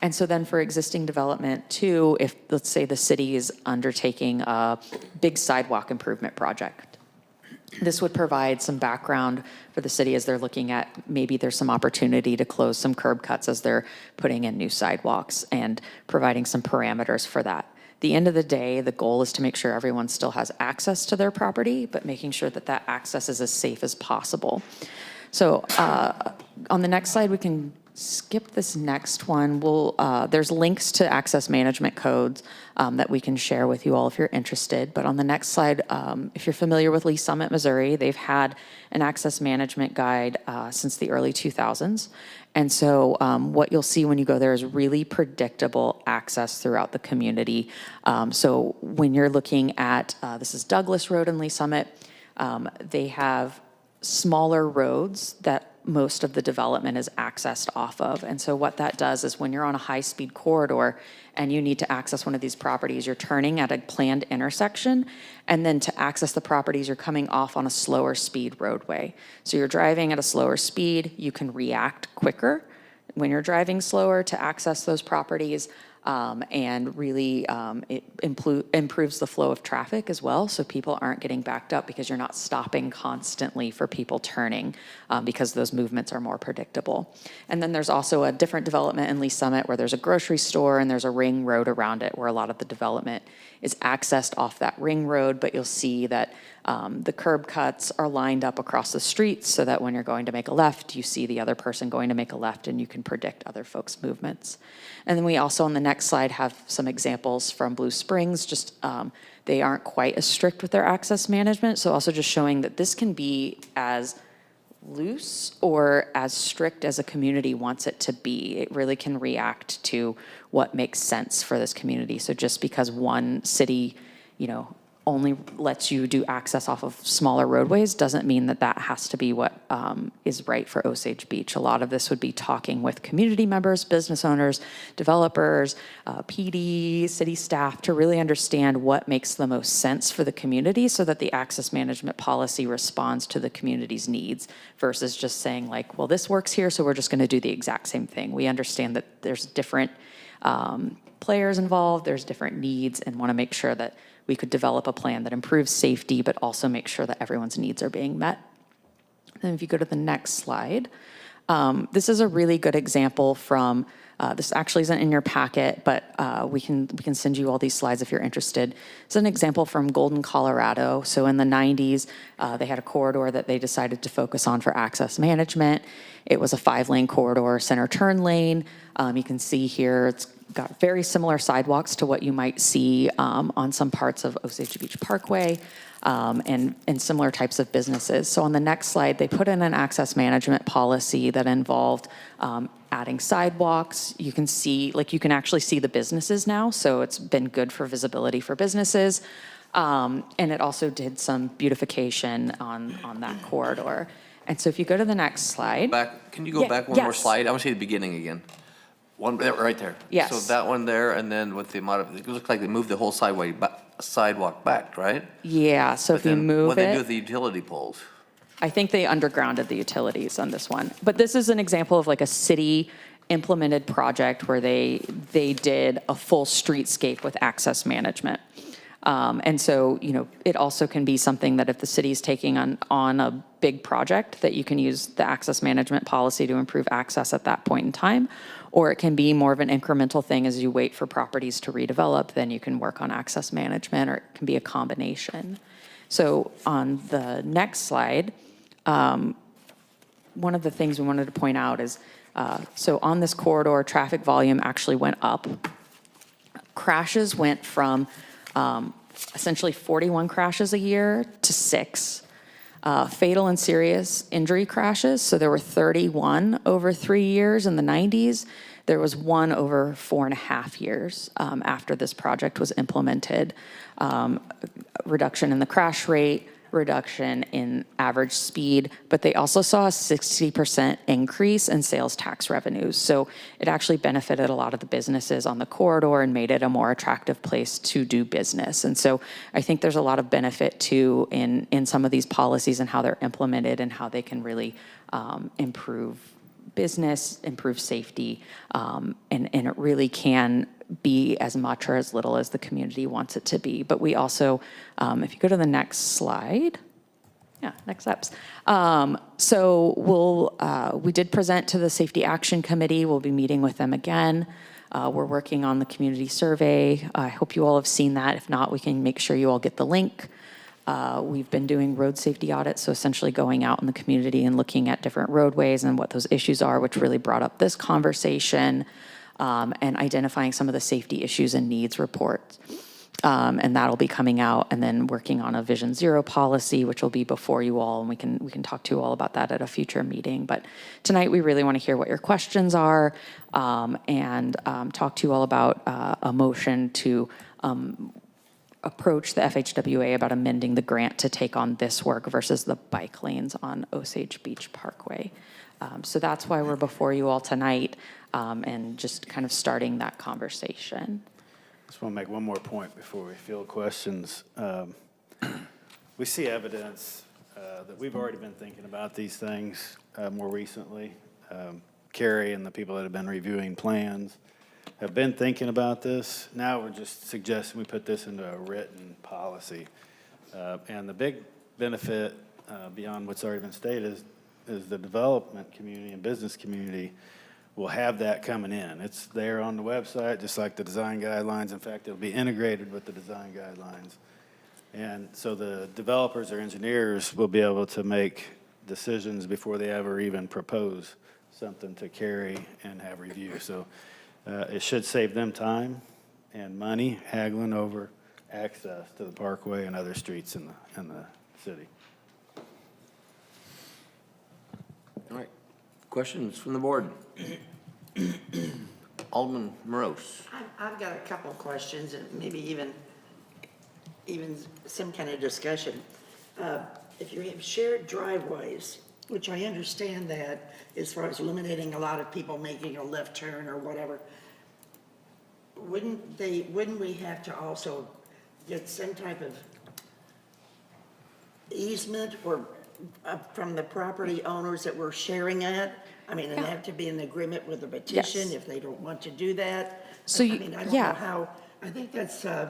And so then for existing development too, if let's say the city is undertaking a big sidewalk improvement project, this would provide some background for the city as they're looking at maybe there's some opportunity to close some curb cuts as they're putting in new sidewalks and providing some parameters for that. At the end of the day, the goal is to make sure everyone still has access to their property, but making sure that that access is as safe as possible. So on the next slide, we can skip this next one. There's links to access management codes that we can share with you all if you're interested. But on the next slide, if you're familiar with Lee Summit, Missouri, they've had an access management guide since the early 2000s. And so what you'll see when you go there is really predictable access throughout the community. So when you're looking at, this is Douglas Road in Lee Summit, they have smaller roads that most of the development is accessed off of. And so what that does is when you're on a high-speed corridor and you need to access one of these properties, you're turning at a planned intersection, and then to access the properties, you're coming off on a slower speed roadway. So you're driving at a slower speed, you can react quicker when you're driving slower to access those properties. And really it improves the flow of traffic as well, so people aren't getting backed up because you're not stopping constantly for people turning because those movements are more predictable. And then there's also a different development in Lee Summit where there's a grocery store and there's a ring road around it where a lot of the development is accessed off that ring road, but you'll see that the curb cuts are lined up across the streets so that when you're going to make a left, you see the other person going to make a left and you can predict other folks' movements. And then we also on the next slide have some examples from Blue Springs, just they aren't quite as strict with their access management, so also just showing that this can be as loose or as strict as a community wants it to be. It really can react to what makes sense for this community. So just because one city, only lets you do access off of smaller roadways doesn't mean that that has to be what is right for Osage Beach. A lot of this would be talking with community members, business owners, developers, PD, city staff to really understand what makes the most sense for the community so that the access management policy responds to the community's needs versus just saying like, well, this works here, so we're just going to do the exact same thing. We understand that there's different players involved, there's different needs, and want to make sure that we could develop a plan that improves safety, but also make sure that everyone's needs are being met. And if you go to the next slide, this is a really good example from This actually isn't in your packet, but we can send you all these slides if you're interested. It's an example from Golden, Colorado. So in the 90s, they had a corridor that they decided to focus on for access management. It was a 5-lane corridor, center turn lane. You can see here it's got very similar sidewalks to what you might see on some parts of Osage Beach Parkway. And similar types of businesses. So on the next slide, they put in an access management policy that involved adding sidewalks. You can see, like you can actually see the businesses now, so it's been good for visibility for businesses. And it also did some beautification on that corridor. And so if you go to the next slide. Can you go back one more slide? I want to see the beginning again. One, right there. Yes. So that one there, and then with the amount of, it looks like they moved the whole sidewalk back, right? Yeah, so But if you then move what they do it, with the utility poles? I think they undergrounded the utilities on this one. But this is an example of like a city implemented project where they did a full streetscape with access management. And so, you know, it also can be something that if the city's taking on a big project, that you can use the access management policy to improve access at that point in time. Or it can be more of an incremental thing as you wait for properties to redevelop, then you can work on access management, or it can be a combination. So on the next slide, one of the things we wanted to point out is, so on this corridor, traffic volume actually went up. Crashes went from essentially 41 crashes a year to 6. Fatal and serious injury crashes, so there were 31 over 3 years in the 90s. There was 1 over 4.5 years after this project was implemented. Reduction in the crash rate, reduction in average speed, but they also saw a 60% increase in sales tax revenues. So it actually benefited a lot of the businesses on the corridor and made it a more attractive place to do business. And so I think there's a lot of benefit too in some of these policies and how they're implemented and how they can really improve business, improve safety, and it really can be as much or as little as the community wants it to be. But we also, if you go to the next slide, next steps. So we did present to the Safety Action Committee. We'll be meeting with them again. We're working on the community survey. I hope you all have seen that. If not, we can make sure you all get the link. We've been doing road safety audits, so essentially going out in the community and looking at different roadways and what those issues are, which really brought up this conversation, and identifying some of the safety issues and needs reports. And that'll be coming out, and then working on a Vision Zero policy, which will be before you all, and we can talk to you all about that at a future meeting. But tonight, we really want to hear what your questions are, and talk to you all about a motion to approach the FHWA about amending the grant to take on this work versus the bike lanes on Osage Beach Parkway. So that's why we're before you all tonight, and just kind of starting that conversation. Just want to make one more point before we field questions. We see evidence that we've already been thinking about these things more recently. Carrie and the people that have been reviewing plans have been thinking about this. Now we're just suggesting we put this into a written policy. And the big benefit beyond what's already been stated is the development community and business community will have that coming in. It's there on the website, just like the design guidelines. In fact, it'll be integrated with the design guidelines. And so the developers or engineers will be able to make decisions before they ever even propose something to Carrie and have review. So it should save them time and money haggling over access to the parkway and other streets in the city. All right. Questions from the board? Alderman Morose. I've got a couple of questions and maybe even some kind of discussion. If you have shared driveways, which I understand that as far as eliminating a lot of people making a left turn or whatever, wouldn't we have to also get some type of easement or from the property owners that we're sharing it? I mean, and have to be in agreement with the petition if they don't want to do that. So I mean, I don't know how, I think that's, I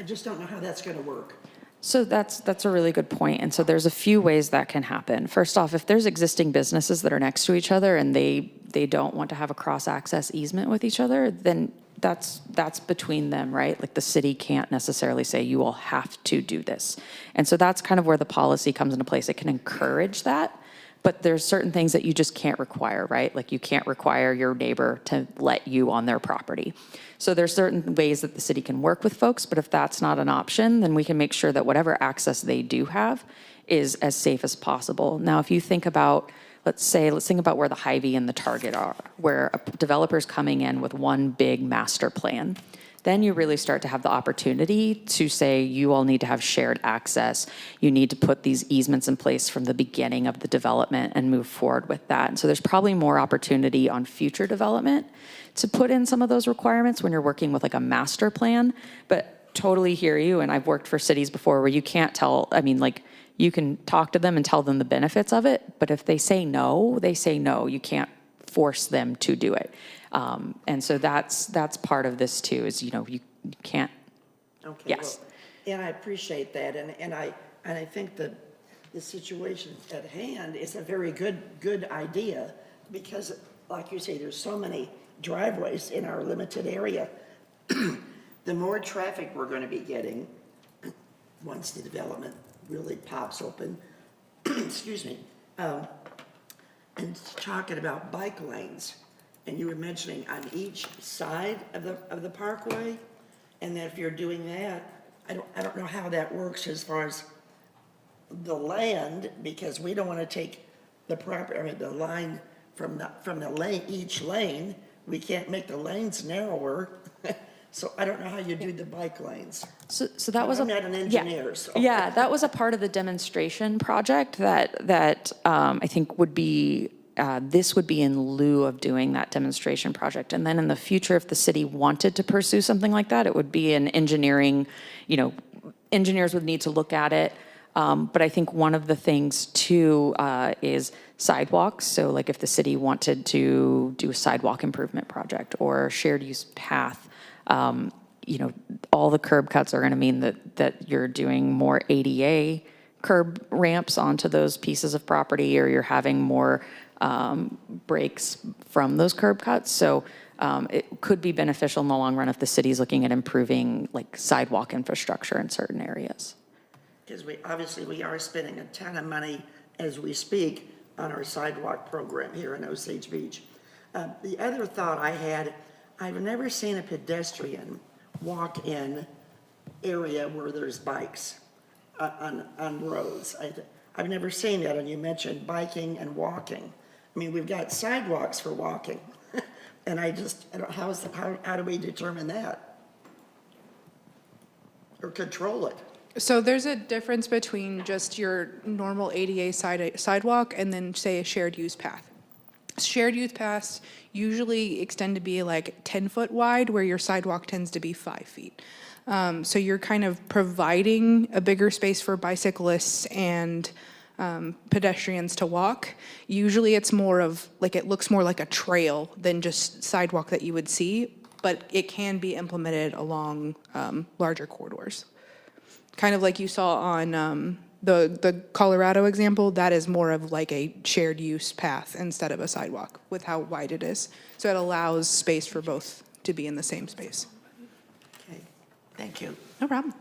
just don't know how that's going to work. So that's a really good point. And so there's a few ways that can happen. First off, if there's existing businesses that are next to each other and they they don't want to have a cross-access easement with each other, then that's between them, right? Like the city can't necessarily say you will have to do this. And so that's kind of where the policy comes into place. It can encourage that, but there's certain things that you just can't require, right? Like you can't require your neighbor to let you on their property. So there's certain ways that the city can work with folks, but if that's not an option, then we can make sure that whatever access they do have is as safe as possible. Now, if you think about, let's think about where the Hy-Vee and the Target are, where a developer's coming in with one big master plan. Then you really start to have the opportunity to say, you all need to have shared access. You need to put these easements in place from the beginning of the development and move forward with that. And so there's probably more opportunity on future development to put in some of those requirements when you're working with like a master plan. But totally hear you, and I've worked for cities before where you can't tell, I mean, like, you can talk to them and tell them the benefits of it, but if they say no, they say no. You can't force them to do it. And so that's part of this too, is, you can't. Okay. Yes. Well, and I appreciate that, and I think that the situation at hand is a very good idea, because like you say, there's so many driveways in our limited area. The more traffic we're going to be getting once the development really pops open, excuse me, and talking about bike lanes, and you were mentioning on each side of the parkway, and that if you're doing that, I don't know how that works as far as the land, because we don't want to take the proper, I mean, the line from the lane, each lane, we can't make the lanes narrower. So I don't know how you do the bike lanes. So that was I'm not an engineer, so. Yeah, that was a part of the demonstration project that I think would be, this would be in lieu of doing that demonstration project. And then in the future, if the city wanted to pursue something like that, it would be an engineering, engineers would need to look at it. But I think one of the things too is sidewalks. So like if the city wanted to do a sidewalk improvement project or shared use path, all the curb cuts are going to mean that you're doing more ADA curb ramps onto those pieces of property, or you're having more breaks from those curb cuts. So it could be beneficial in the long run if the city's looking at improving like sidewalk infrastructure in certain areas. Because we are spending a ton of money as we speak on our sidewalk program here in Osage Beach. The other thought I had, I've never seen a pedestrian walk-in area where there's bikes on roads. I've never seen that, and you mentioned biking and walking. I mean, we've got sidewalks for walking, and I don't, how do we determine that? Or control it? So there's a difference between just your normal ADA sidewalk and then, say, a shared use path. Shared use paths usually extend to be like 10-foot wide, where your sidewalk tends to be 5 feet. So you're kind of providing a bigger space for bicyclists and pedestrians to walk. Usually it's more of, like, it looks more like a trail than just sidewalk that you would see, but it can be implemented along larger corridors. Kind of like you saw on the Colorado example, that is more of like a shared use path instead of a sidewalk with how wide it is. So it allows space for both to be in the same space. Okay, thank you. No problem.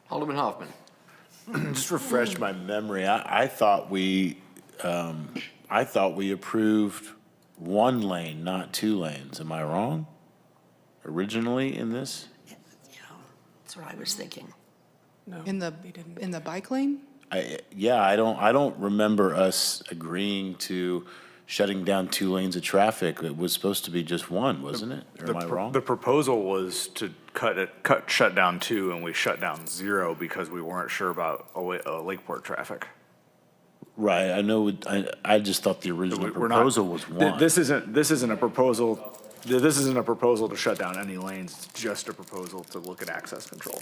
Alderman Hoffman. Just refresh my memory. I thought we approved 1 lane, not 2 lanes. Am I wrong? Originally in this? Yeah, that's what I was thinking. In the bike lane? I don't remember us agreeing to shutting down 2 lanes of traffic. It was supposed to be just 1, wasn't it? Or am I wrong? The proposal was to shut down 2, and we shut down 0 because we weren't sure about Lakeport traffic. Right, I know, I just thought the original proposal was 1. This isn't a proposal. This isn't a proposal to shut down any lanes. It's just a proposal to look at access control.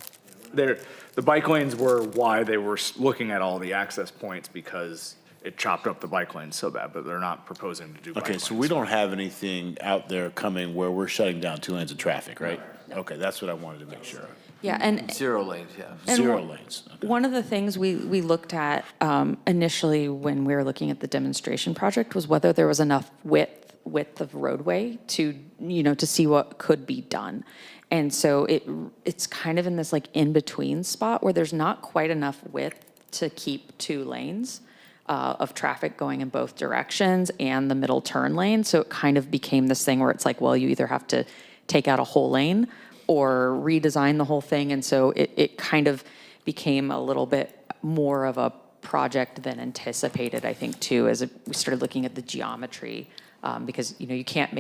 The bike lanes were why they were looking at all the access points, because it chopped up the bike lanes so bad, but they're not proposing to do bike lanes. Okay, so we don't have anything out there coming where we're shutting down 2 lanes of traffic, right? Okay, that's what I wanted to make sure. Yeah, and 0 lanes, yeah. And Zero one- lanes. Okay. One of the things we looked at initially when we were looking at the demonstration project was whether there was enough width of roadway to, to see what could be done. And so it's kind of in this like in-between spot where there's not quite enough width to keep 2 lanes of traffic going in both directions and the middle turn lane. So it kind of became this thing where it's like, well, you either have to take out a whole lane or redesign the whole thing. And so it kind of became a little bit more of a project than anticipated, I think, too, as we started looking at the geometry, because, you can't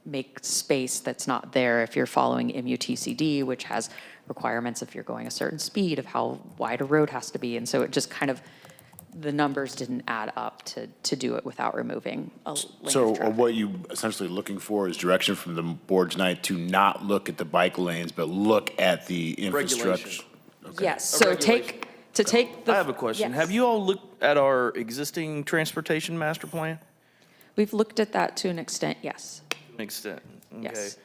make space that's not there if you're following MUTCD, which has requirements if you're going a certain speed of how wide a road has to be. And so it just kind of, the numbers didn't add up to do it without removing a lane So of traffic. what you essentially looking for is direction from the board tonight to not look at the bike lanes, but look at the infrastructure. Okay. Yes, so take the. I have a question. Yes. Have you all looked at our existing transportation master plan? We've looked at that to an extent, yes. To an extent, okay. Yes.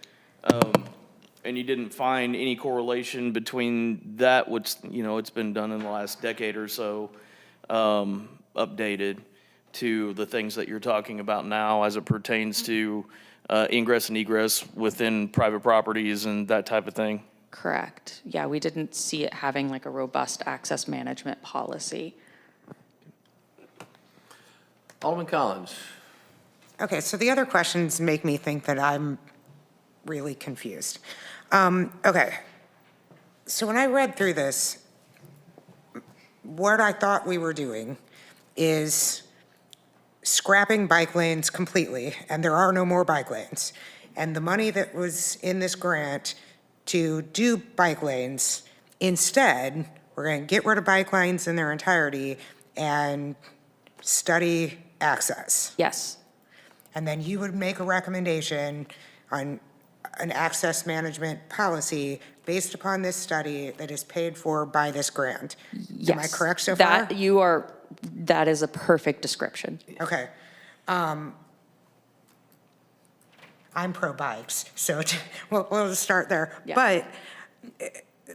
And you didn't find any correlation between that, which, it's been done in the last decade or so, updated to the things that you're talking about now as it pertains to ingress and egress within private properties and that type of thing? Correct. Yeah, we didn't see it having like a robust access management policy. Alderman Collins. Okay, so the other questions make me think that I'm really confused. Okay, so when I read through this, what I thought we were doing is scrapping bike lanes completely, and there are no more bike lanes. And the money that was in this grant to do bike lanes, instead, we're going to get rid of bike lanes in their entirety and study access. Yes. And then you would make a recommendation on an access management policy based upon this study that is paid for by this grant. Yes. Am I correct so far? That is a perfect description. Okay. I'm pro bikes, so we'll just start there. Yeah. But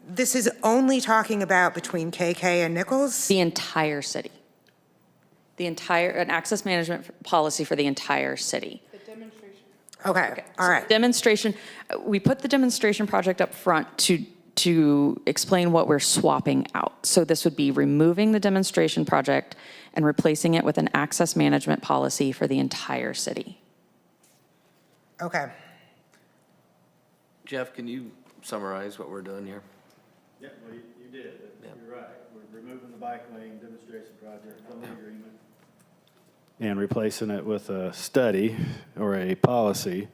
this is only talking about between KK and Nichols? The entire city. An access management policy for the entire city. Okay, all right. Demonstration, we put the demonstration project up front to explain what we're swapping out. So this would be removing the demonstration project and replacing it with an access management policy for the entire city. Okay. Jeff, can you summarize what we're doing here? Yeah, well, you did. You're right. We're removing the bike lane demonstration project from the agreement and replacing it with a study or a policy,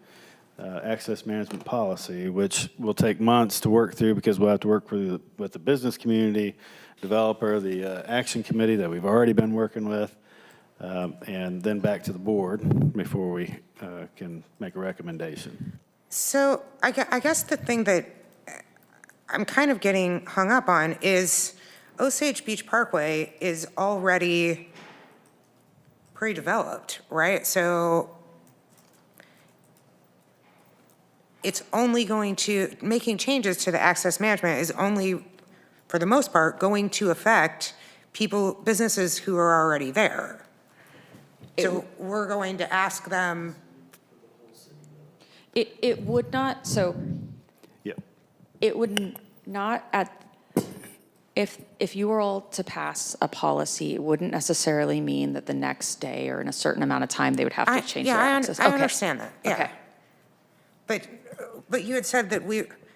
access management policy, which will take months to work through because we'll have to work with the business community, developer, the action committee that we've already been working with, and then back to the board before we can make a recommendation. So I guess the thing that I'm kind of getting hung up on is Osage Beach Parkway is already pre-developed, right? So it's only going to, making changes to the access management is only, for the most part, going to affect businesses who are already there. So we're going to ask them. It would not, so. Yep. It would not if you were all to pass a policy, it wouldn't necessarily mean that the next day or in a certain amount of time, they would have to change their access. I Okay. understand that, yeah. Okay. But you had said that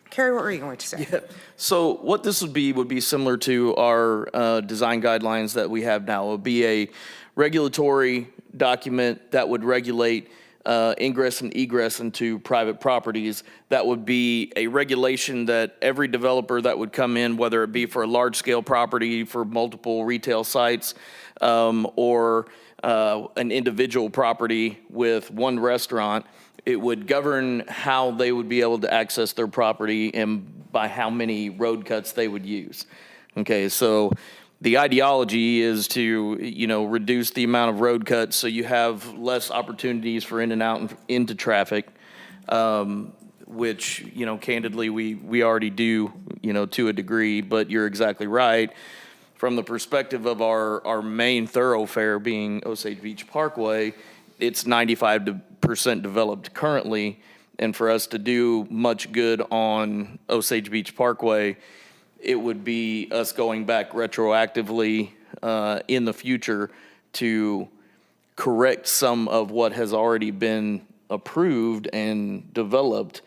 Carrie, what were you going to say? Yeah. So what this would be similar to our design guidelines that we have now. It would be a regulatory document that would regulate ingress and egress into private properties. That would be a regulation that every developer that would come in, whether it be for a large-scale property for multiple retail sites or an individual property with one restaurant, it would govern how they would be able to access their property and by how many road cuts they would use. Okay, so the ideology is to, reduce the amount of road cuts so you have less opportunities for in and out and into traffic. which, you know, candidly, we already do, you know, to a degree, but you're exactly right. From the perspective of our main thoroughfare being Osage Beach Parkway, it's 95% developed currently, and for us to do much good on Osage Beach Parkway, it would be us going back retroactively in the future to correct some of what has already been approved and developed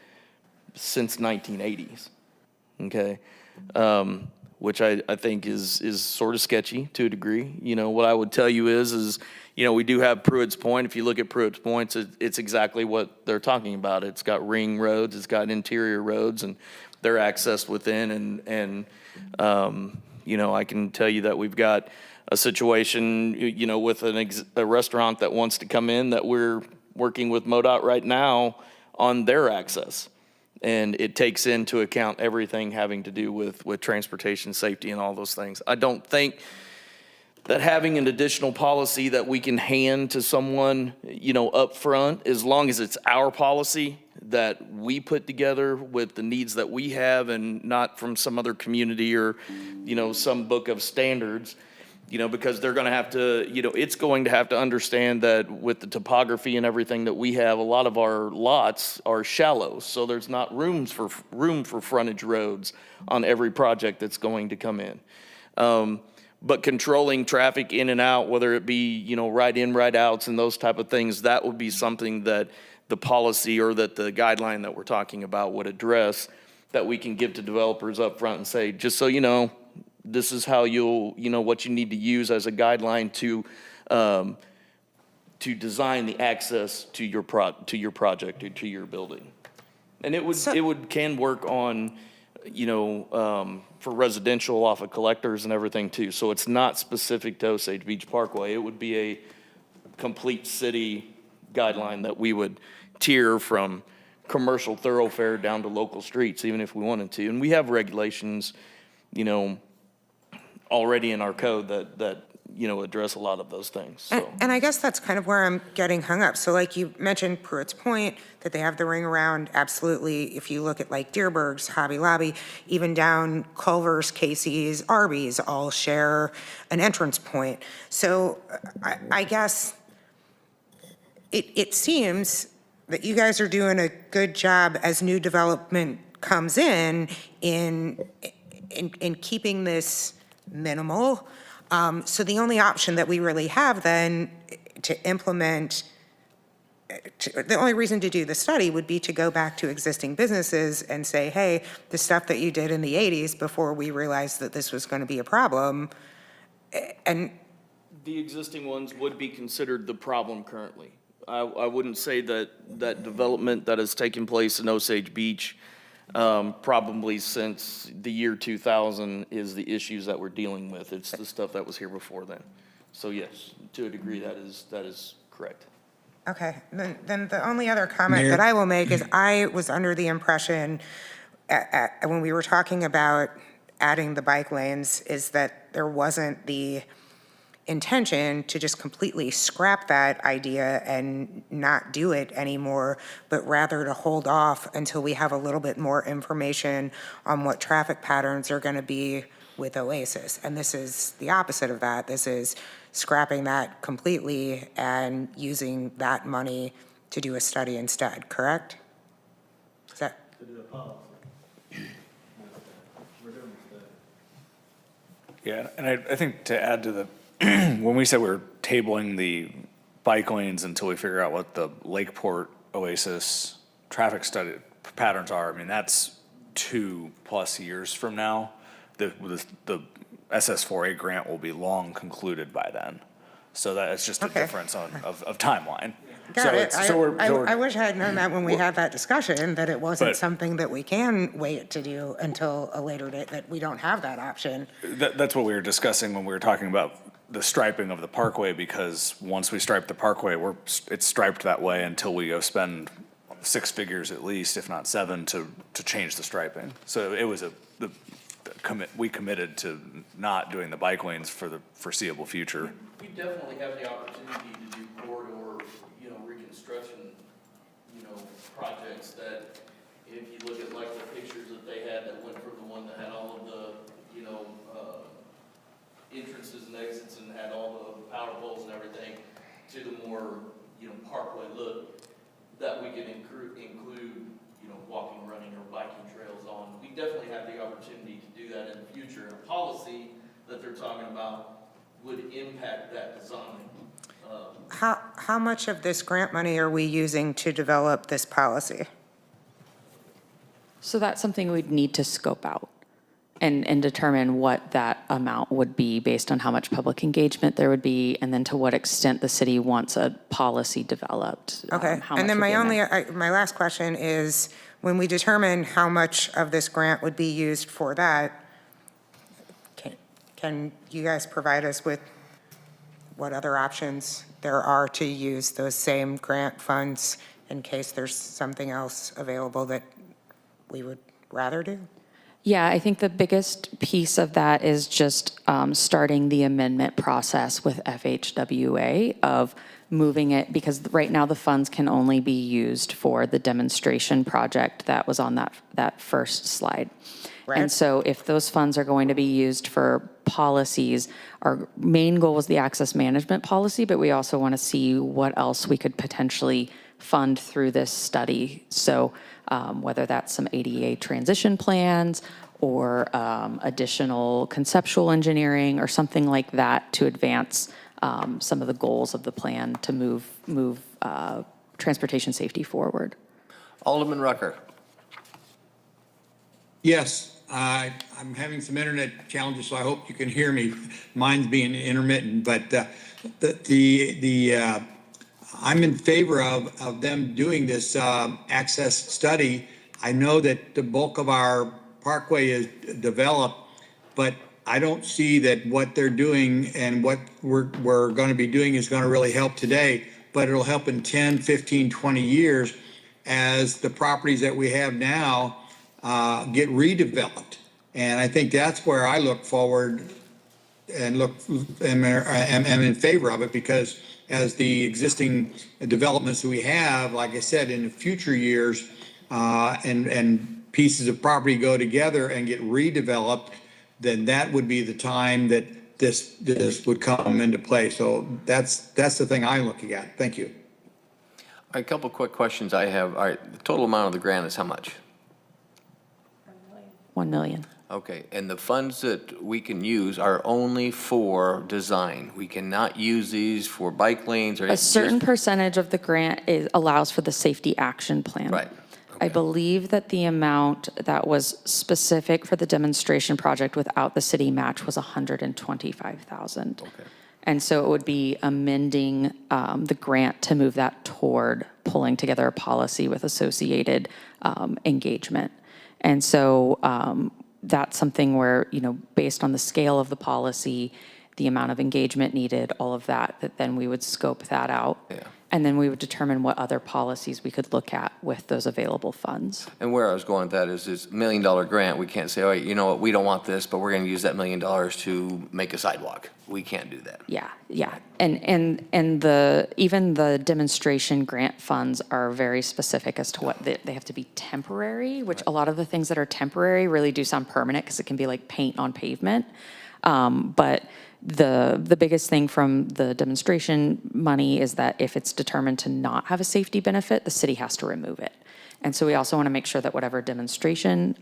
since 1980s, okay? Which I think is sort of sketchy to a degree. You know, what I would tell you is, you know, we do have Pruitt's Point. If you look at Pruitt's Point, it's exactly what they're talking about. It's got ring roads, it's got interior roads, and they're accessed within. And you know, I can tell you that we've got a situation, you know, with a restaurant that wants to come in that we're working with MoDOT right now on their access. And it takes into account everything having to do with transportation safety and all those things. I don't think that having an additional policy that we can hand to someone, you know, up front, as long as it's our policy that we put together with the needs that we have and not from some other community or, you know, some book of standards, you know, because they're going to have to, you know, it's going to have to understand that with the topography and everything that we have, a lot of our lots are shallow. So there's not room for frontage roads on every project that's going to come in. But controlling traffic in and out, whether it be, you know, right in, right outs and those type of things, that would be something that the policy or that the guideline that we're talking about would address, that we can give to developers up front and say, just so you know, this is how you know, what you need to use as a guideline to design the access to your project or to your building. And can work on, you know, for residential off of collectors and everything too. So it's not specific to Osage Beach Parkway. It would be a complete city guideline that we would tier from commercial thoroughfare down to local streets, even if we wanted to. And we have regulations, you know, already in our code that you know, address a lot of those things. So. And I guess that's kind of where I'm getting hung up. So like you mentioned Pruitt's Point, that they have the ring around, absolutely. If you look at like Deerberg's, Hobby Lobby, even down Culver's, Casey's, Arby's, all share an entrance point. So I guess it seems that you guys are doing a good job as new development comes in keeping this minimal. So the only option that we really have then to implement, the only reason to do the study would be to go back to existing businesses and say, hey, the stuff that you did in the 80s before we realized that this was going to be a problem. And the existing ones would be considered the problem currently. I wouldn't say that development that has taken place in Osage Beach probably since the year 2000 is the issues that we're dealing with. It's the stuff that was here before then. So yes, to a degree, that is correct. okay, then the only other comment Mayor? that I will make is I was under the impression when we were talking about adding the bike lanes is that there wasn't the intention to just completely scrap that idea and not do it anymore, but rather to hold off until we have a little bit more information on what traffic patterns are going to be with Oasis. And this is the opposite of that. This is scrapping that completely and using that money to do a study instead, correct? Is that? Yeah, and I think to add to the, when we said we were tabling the bike lanes until we figure out what the Lakeport Oasis traffic study patterns are, I mean, that's 2+ years from now. The SS4A grant will be long concluded by then. So that it's just a difference of timeline. Got it. I wish I had known that when we had that discussion, that it wasn't something that we can wait to do until a later date, that we don't have that option. That's what we were discussing when we were talking about the striping of the parkway, because once we stripe the parkway, it's striped that way until we go spend 6 figures at least, if not 7, to change the striping. So it was we committed to not doing the bike lanes for the foreseeable future. We definitely have the opportunity to do corridor, you know, reconstruction, you know, projects that If you look at like the pictures that they had that went from the one that had all of the, entrances and exits and had all the power poles and everything, to the more, parkway look, that we can include, walking, running, or biking trails on. We definitely have the opportunity to do that in the future. And a policy that they're talking about would impact that design. How much of this grant money are we using to develop this policy? So that's something we'd need to scope out and determine what that amount would be based on how much public engagement there would be, and then to what extent the city wants a policy developed. Okay, how and much then would be in there. my last question is, when we determine how much of this grant would be used for that, can you guys provide us with what other options there are to use those same grant funds in case there's something else available that we would rather do? Yeah, I think the biggest piece of that is just starting the amendment process with FHWA of moving it, because right now the funds can only be used for the demonstration project that was on that first slide. Right. And so if those funds are going to be used for policies, our main goal was the access management policy, but we also want to see what else we could potentially fund through this study. So whether that's some ADA transition plans or additional conceptual engineering or something like that to advance some of the goals of the plan to move transportation safety forward. Alderman Rucker. Yes, I'm having some internet challenges, so I hope you can hear me. Mine's being intermittent, but I'm in favor of them doing this access study. I know that the bulk of our parkway is developed, but I don't see that what they're doing and what we're going to be doing is going to really help today, but it'll help in 10, 15, 20 years as the properties that we have now get redeveloped. And I think that's where I look forward and am in favor of it, because as the existing developments that we have, like I said, in the future years, and pieces of property go together and get redeveloped, then that would be the time that this would come into play. So that's the thing I'm looking at. Thank you. All right, a couple quick questions I have. All right, the total amount of the grant is how much? $1 million. Okay, and the funds that we can use are only for design. We cannot use these for bike lanes or A certain percentage of the grant allows for the safety action plan. Right. I believe that the amount that was specific for the demonstration project without the city match was $125,000. Okay. And so it would be amending the grant to move that toward pulling together a policy with associated engagement. And so that's something where, based on the scale of the policy, the amount of engagement needed, all of that then we would scope that out. Yeah. And then we would determine what other policies we could look at with those available funds. And where I was going with that is this $1 million grant, we can't say, oh, you know what, we don't want this, but we're going to use that $1 million to make a sidewalk. We can't do that. Yeah. And even the demonstration grant funds are very specific as to what they have to be temporary, which a lot of the things that are temporary really do sound permanent because it can be like paint on pavement. But the biggest thing from the demonstration money is that if it's determined to not have a safety benefit, the city has to remove it. And so we also want to make sure that whatever demonstration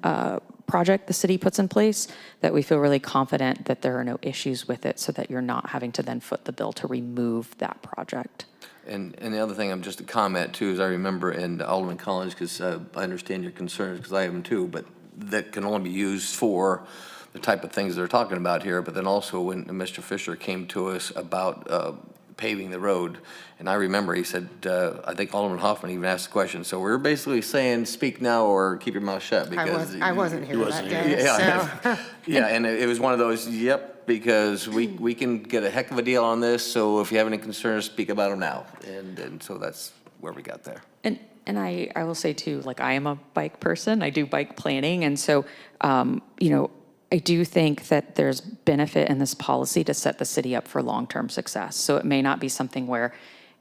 project the city puts in place, that we feel really confident that there are no issues with it so that you're not having to then foot the bill to remove that project. And the other thing, I'm just a comment too, is I remember in Alderman Collins, because I understand your concerns, because I have them too, but that can only be used for the type of things they're talking about here. But then also when Mr. Fisher came to us about paving the road, and I remember he said, I think Alderman Hoffman even asked the question, so we're basically saying speak now or keep your mouth shut, because I wasn't here that day, yeah, so. yeah, and it was one of those, yep, because we can get a heck of a deal on this, so if you have any concerns, speak about them now. And so that's where we got there. And I will say too, like, I am a bike person, I do bike planning, and so, I do think that there's benefit in this policy to set the city up for long-term success. So it may not be something where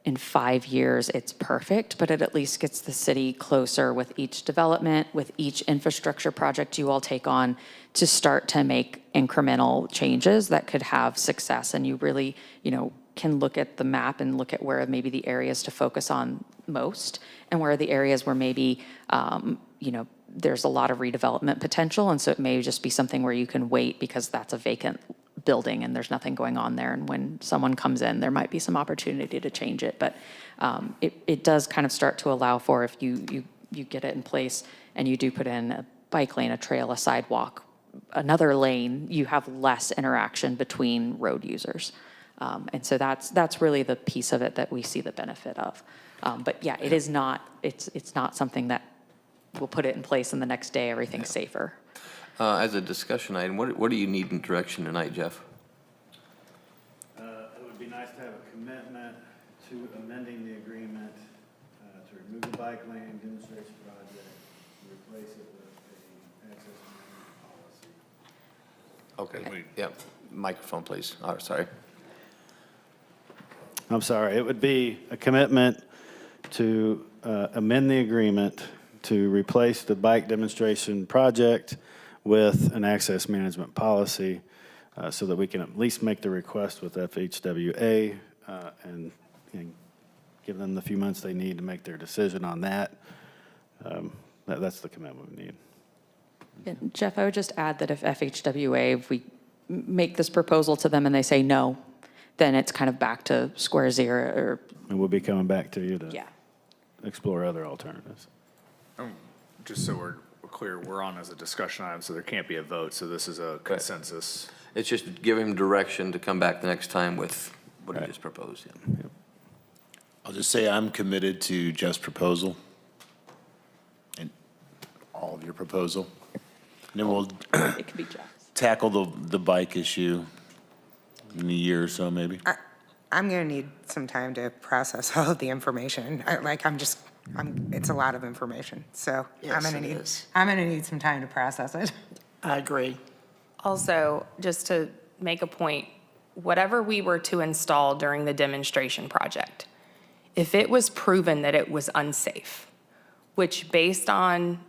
in 5 years it's perfect, but it at least gets the city closer with each development, with each infrastructure project you all take on, to start to make incremental changes that could have success. And you really, can look at the map and look at where maybe the areas to focus on most, and where are the areas where maybe, there's a lot of redevelopment potential. And so it may just be something where you can wait because that's a vacant building and there's nothing going on there. And when someone comes in, there might be some opportunity to change it. But it does kind of start to allow for, if you get it in place and you do put in a bike lane, a trail, a sidewalk, another lane, you have less interaction between road users. And so that's really the piece of it that we see the benefit of. But yeah, it's not something that we'll put it in place and the next day everything's safer. As a discussion item, what do you need in direction tonight, Jeff? It would be nice to have a commitment to amending the agreement to remove the bike lane demonstration project, and replace it with an access management policy. Okay, yeah, microphone, please. Oh, sorry. I'm sorry, it would be a commitment to amend the agreement to replace the bike demonstration project with an access management policy so that we can at least make the request with FHWA and give them the few months they need to make their decision on that. That's the commitment we need. Yeah, Jeff, I would just add that if FHWA, if we make this proposal to them and they say no, then it's kind of back to square zero. And we'll be coming back to you to Yeah. explore other alternatives. Just so we're clear, we're on as a discussion item, so there can't be a vote, so this is a consensus. It's just give him direction to come back the next time with what he just proposed. Yeah. I'll just say I'm committed to Jeff's proposal and all of your proposal. And then we'll It could be Jeff's. tackle the bike issue in a year or so, maybe. I'm going to need some time to process all of the information. It's a lot of information, so Yes, I'm it is. going to need some time to process it. I agree. Also, just to make a point, whatever we were to install during the demonstration project, if it was proven that it was unsafe, which based on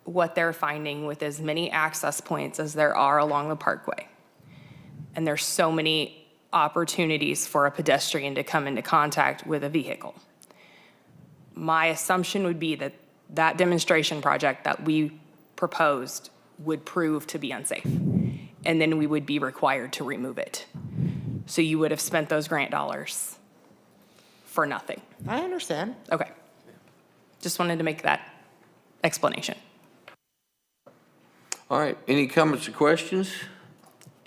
what they're finding with as many access points as there are along the parkway, and there's so many opportunities for a pedestrian to come into contact with a vehicle, my assumption would be that that demonstration project that we proposed would prove to be unsafe, and then we would be required to remove it. So you would have spent those grant dollars for nothing. I understand. Okay. Just wanted to make that explanation. All right, any comments or questions?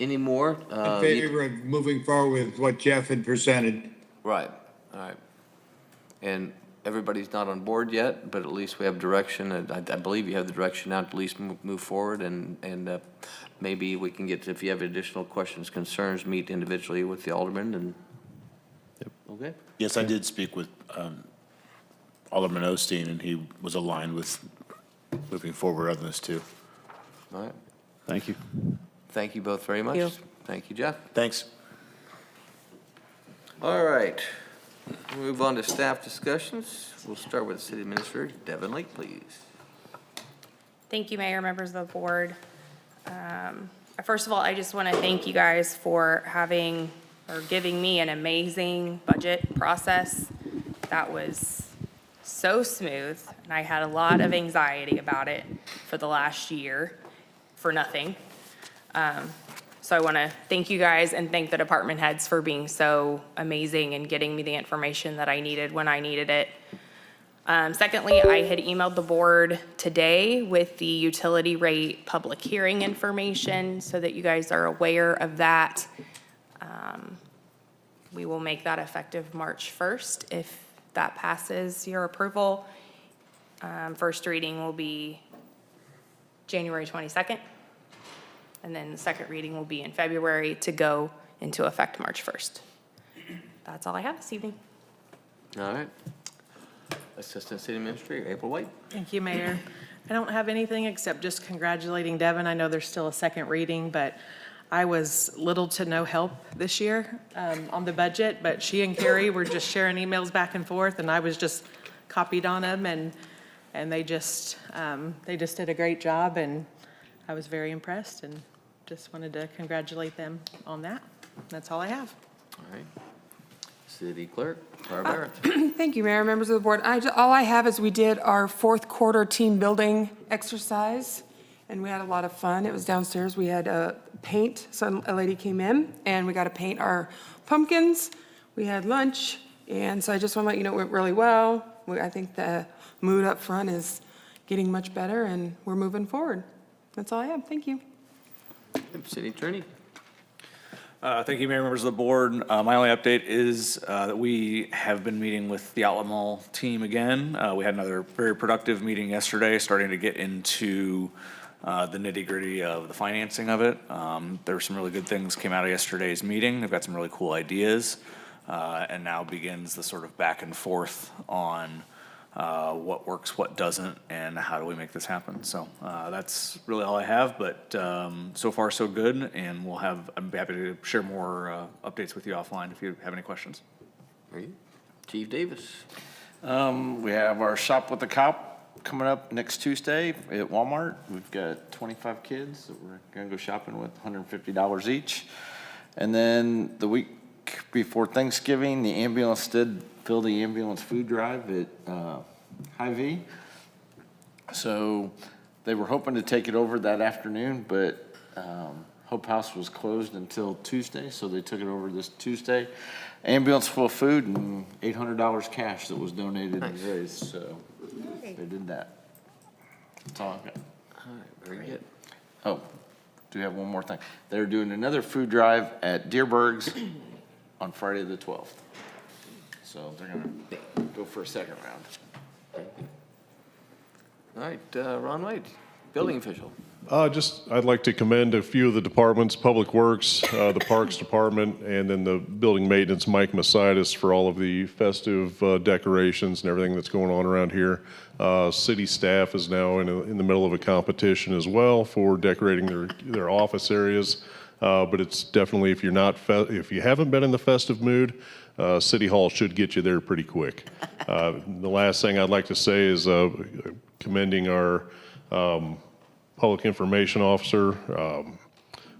Any more? In favor of moving forward with what Jeff had presented. Right, all right. And everybody's not on board yet, but at least we have direction, and I believe you have the direction now to at least move forward, and maybe we can get, if you have additional questions, concerns, meet individually with the alderman, and, okay? Yes, I did speak with Alderman Osteen, and he was aligned with moving forward on this too. All right, Thank you. thank you both very much. you. Thank you, Jeff. Thanks. All right, we'll move on to staff discussions. We'll start with the city administrator, Devin Lake, please. Thank you, Mayor, members of the board. First of all, I just want to thank you guys for having or giving me an amazing budget process. That was so smooth, and I had a lot of anxiety about it for the last year for nothing. So I want to thank you guys and thank the department heads for being so amazing and getting me the information that I needed when I needed it. Secondly, I had emailed the board today with the utility rate public hearing information so that you guys are aware of that. We will make that effective March 1st if that passes your approval. First reading will be January 22nd. And then the second reading will be in February to go into effect March 1st. That's all I have this evening. All right. Assistant City Administrator, April White. Thank you, Mayor. I don't have anything except just congratulating Devin. I know there's still a second reading, but I was little to no help this year on the budget, but she and Carrie were just sharing emails back and forth, and I was just copied on them, and they just did a great job, and I was very impressed, and just wanted to congratulate them on that. That's all I have. All right. City Clerk, Barbara Barrett. Thank you, Mayor, members of the board. All I have is we did our fourth quarter team building exercise, and we had a lot of fun. It was downstairs. We had paint, so a lady came in, and we got to paint our pumpkins. We had lunch, and so I just want to let you know it went really well. I think the mood up front is getting much better, and we're moving forward. That's all I have. Thank you. City Attorney. Thank you, Mayor, members of the board. My only update is that we have been meeting with the Outlet Mall team again. We had another very productive meeting yesterday, starting to get into the nitty-gritty of the financing of it. There were some really good things came out of yesterday's meeting. They've got some really cool ideas. And now begins the sort of back and forth on what works, what doesn't, and how do we make this happen. So that's really all I have, but so far so good, and I'm happy to share more updates with you offline if you have any questions. Very good. Chief Davis. We have our Shop with the Cop coming up next Tuesday at Walmart. We've got 25 kids that we're gonna go shopping with, $150 each. And then the week before Thanksgiving, the ambulance did fill the ambulance food drive at Hy-Vee. So they were hoping to take it over that afternoon, but Hope House was closed until Tuesday, so they took it over this Tuesday. Ambulance full of food and $800 cash that was donated and raised, so they did that. That's all I've got. All right, very good. Oh, do we have one more thing? They're doing another food drive at Deerberg's on Friday the 12th. So they're gonna go for a second round. All right, Ron White, building official. I'd like to commend a few of the departments, Public Works, the Parks Department, and then the Building Maintenance, Mike Masitis, for all of the festive decorations and everything that's going on around here. City staff is now in the middle of a competition as well for decorating their office areas. But it's definitely, if you haven't been in the festive mood, City Hall should get you there pretty quick. The last thing I'd like to say is commending our Public Information Officer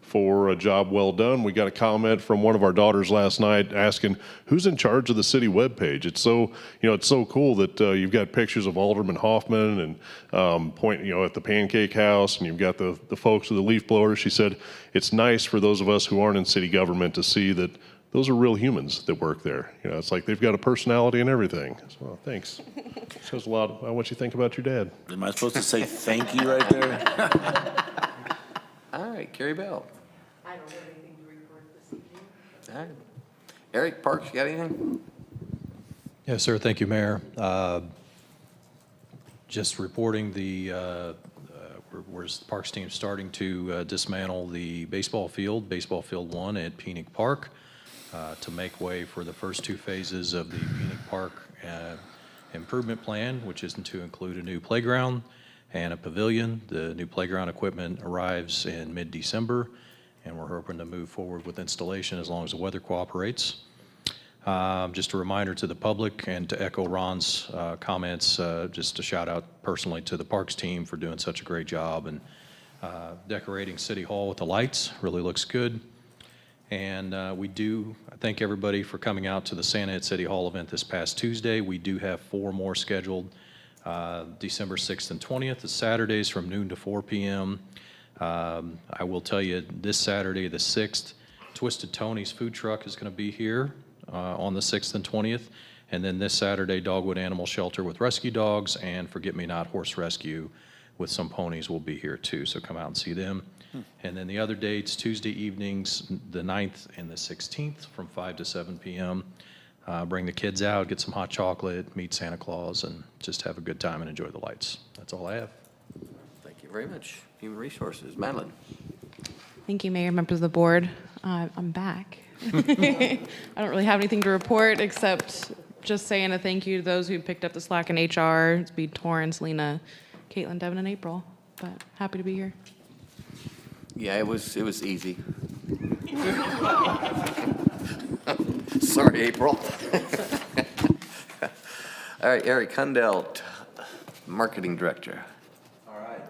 for a job well done. We got a comment from one of our daughters last night asking who's in charge of the city webpage. It's so, it's so cool that you've got pictures of Alderman Hoffman and at the Pancake House, and you've got the folks with the leaf blowers. She said it's nice for those of us who aren't in city government to see that those are real humans that work there. It's like they've got a personality and everything. So thanks. Shows a lot about what you think about your dad. Am I supposed to say thank you right there? All right, Carrie Bell. I don't have anything to report this evening. All right. Eric Parks, you got anything? Yes, sir. Thank you, Mayor. Just reporting where's the Parks team starting to dismantle the baseball field 1 at Phoenix Park, to make way for the first 2 phases of the Phoenix Park improvement plan, which is to include a new playground and a pavilion. The new playground equipment arrives in mid-December, and we're hoping to move forward with installation as long as the weather cooperates. Just a reminder to the public and to echo Ron's comments, just a shout out personally to the Parks team for doing such a great job and decorating City Hall with the lights. Really looks good. And we do thank everybody for coming out to the Santa at City Hall event this past Tuesday. We do have 4 more scheduled. December 6th and 20th is Saturdays from noon to 4 p.m. I will tell you, this Saturday, the 6th, Twisted Tony's food truck is going to be here on the 6th and 20th. And then this Saturday, Dogwood Animal Shelter with rescue dogs and Forget Me Not Horse Rescue with some ponies will be here too. So come out and see them. And then the other dates, Tuesday evenings, the 9th and the 16th from 5 to 7 p.m. Bring the kids out, get some hot chocolate, meet Santa Claus, and just have a good time and enjoy the lights. That's all I have. Thank you very much. Human Resources, Madeline. Thank you, Mayor, members of the board. I'm back. I don't really have anything to report except just saying a thank you to those who picked up the slack in HR. It's be Torrance, Lena, Caitlin, Devin, and April. But happy to be here. Yeah, it was easy. Sorry, April. All right, Eric Hundelt, Marketing Director. All right.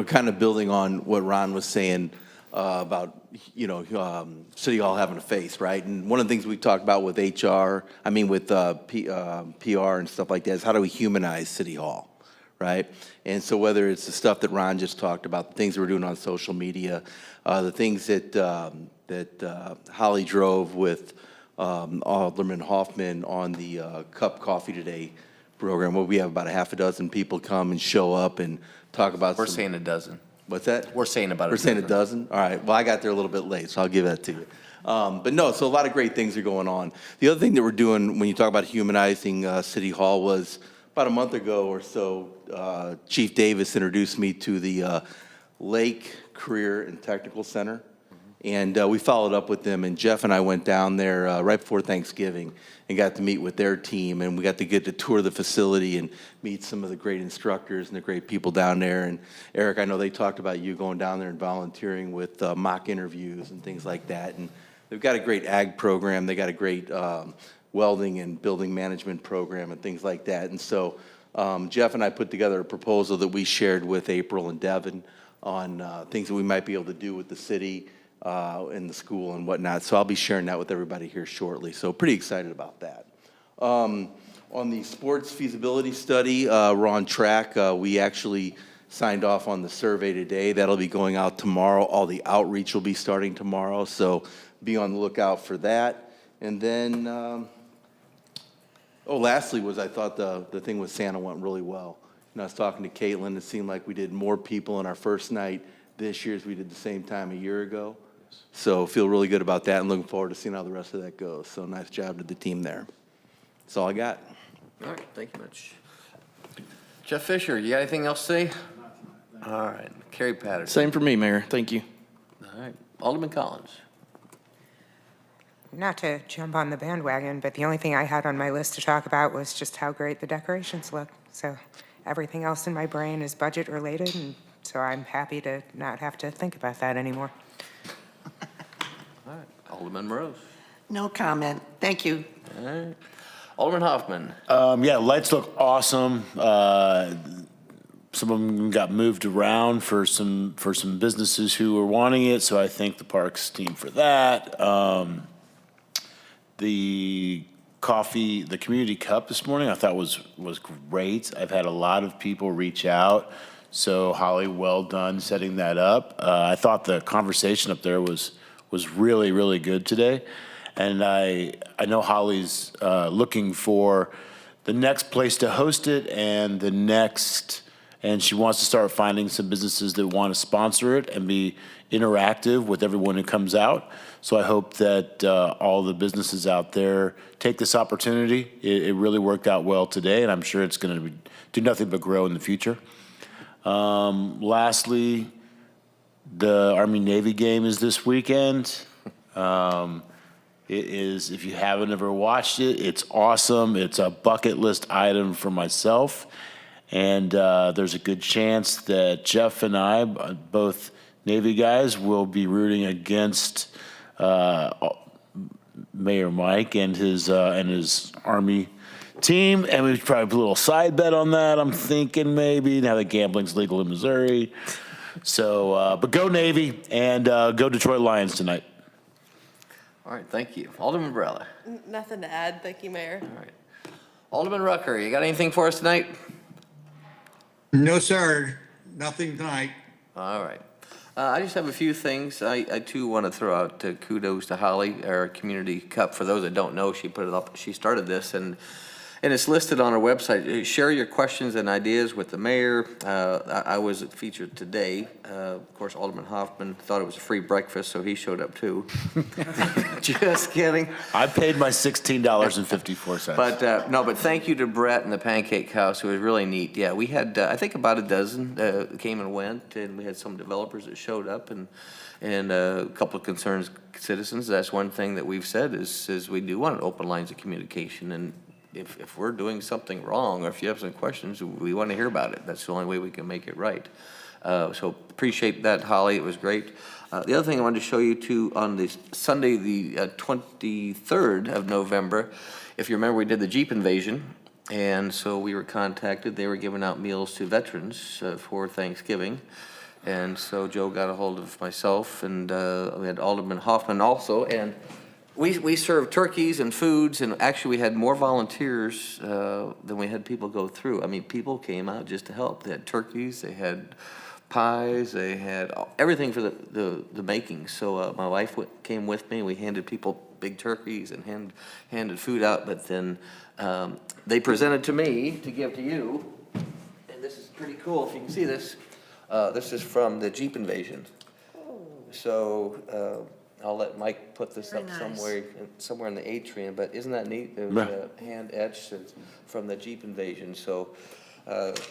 Kind of building on what Ron was saying about, City Hall having a face, right? And one of the things we talked about with PR and stuff like that is how do we humanize City Hall, right? And so whether it's the stuff that Ron just talked about, the things that we're doing on social media, the things that Holly drove with Alderman Hoffman on the Cup Coffee Today program, where we have about a half a dozen people come and show up and talk about. We're saying a dozen. What's that? We're saying about a We're saying a dozen. dozen? All right. Well, I got there a little bit late, so I'll give that to you. But no, so a lot of great things are going on. The other thing that we're doing when you talk about humanizing City Hall was about a month ago or so, Chief Davis introduced me to the Lake Career and Technical Center. And we followed up with them, and Jeff and I went down there right before Thanksgiving and got to meet with their team, and we got to get to tour the facility and meet some of the great instructors and the great people down there. And Eric, I know they talked about you going down there and volunteering with mock interviews and things like that. And they've got a great ag program. They got a great welding and building management program and things like that. And so Jeff and I put together a proposal that we shared with April and Devin on things that we might be able to do with the city in the school and whatnot. So I'll be sharing that with everybody here shortly. So pretty excited about that. On the sports feasibility study, we're on track. We actually signed off on the survey today. That'll be going out tomorrow. All the outreach will be starting tomorrow. So be on the lookout for that. And then, lastly I thought the thing with Santa went really well. I was talking to Caitlin. It seemed like we did more people on our first night this year as we did the same time a year ago. So feel really good about that and looking forward to seeing how the rest of that goes. So nice job to the team there. That's all I got. All right, thank you much. Jeff Fisher, you got anything else to say? All right, Kerry Patterson. Same for me, Mayor. Thank you. All right, Alderman Collins. Not to jump on the bandwagon, but the only thing I had on my list to talk about was just how great the decorations look. So everything else in my brain is budget related, and so I'm happy to not have to think about that anymore. All right, Alderman Rose. No comment. Thank you. All right, Alderman Hoffman. Yeah, lights look awesome. Some of them got moved around for some businesses who were wanting it, so I thank the Parks team for that. The community cup this morning, I thought was great. I've had a lot of people reach out. So Holly, well done setting that up. I thought the conversation up there was really, really good today. And I know Holly's looking for the next place to host it and and she wants to start finding some businesses that want to sponsor it and be interactive with everyone who comes out. So I hope that all the businesses out there take this opportunity. It really worked out well today, and I'm sure it's going to do nothing but grow in the future. Lastly, the Army-Navy game is this weekend. It is, if you haven't ever watched it, it's awesome. It's a bucket list item for myself. And there's a good chance that Jeff and I, both Navy guys, will be rooting against Mayor Mike and his Army team. And we probably put a little side bet on that, I'm thinking maybe, now that gambling's legal in Missouri. So, but go Navy and go Detroit Lions tonight. All right, thank you. Alderman Barella. Nothing to add. Thank you, Mayor. All right. Alderman Rucker, you got anything for us tonight? No, sir. Nothing tonight. All right. I just have a few things. I too want to throw out kudos to Holly, our community cup. For those that don't know, she put it up. She started this, and it's listed on our website. Share your questions and ideas with the mayor. I was featured today. Of course, Alderman Hoffman thought it was a free breakfast, so he showed up too. Just kidding. I paid my $16.54. But no, but thank you to Brett and the Pancake House. It was really neat. Yeah, we had I think about a dozen came and went, and we had some developers that showed up, and a couple of concerned citizens. That's one thing that we've said is we do want open lines of communication, and if we're doing something wrong, or if you have some questions, we want to hear about it. That's the only way we can make it right. So appreciate that, Holly, it was great. The other thing I wanted to show you too, on the Sunday, the 23rd of November, if you remember, we did the Jeep invasion, and so we were contacted. They were giving out meals to veterans for Thanksgiving. And so Joe got a hold of myself, and we had Alderman Hoffman also, and we served turkeys and foods, and actually we had more volunteers than we had people go through. I mean, people came out just to help. They had turkeys, they had pies, they had everything for the making. So my wife came with me. We handed people big turkeys and handed food out, but then they presented to me to give to you, and this is pretty cool. If you can see this, this is from the Jeep invasion. So I'll let Mike put this up somewhere in the atrium, but isn't that neat? It was hand etched from the Jeep invasion. So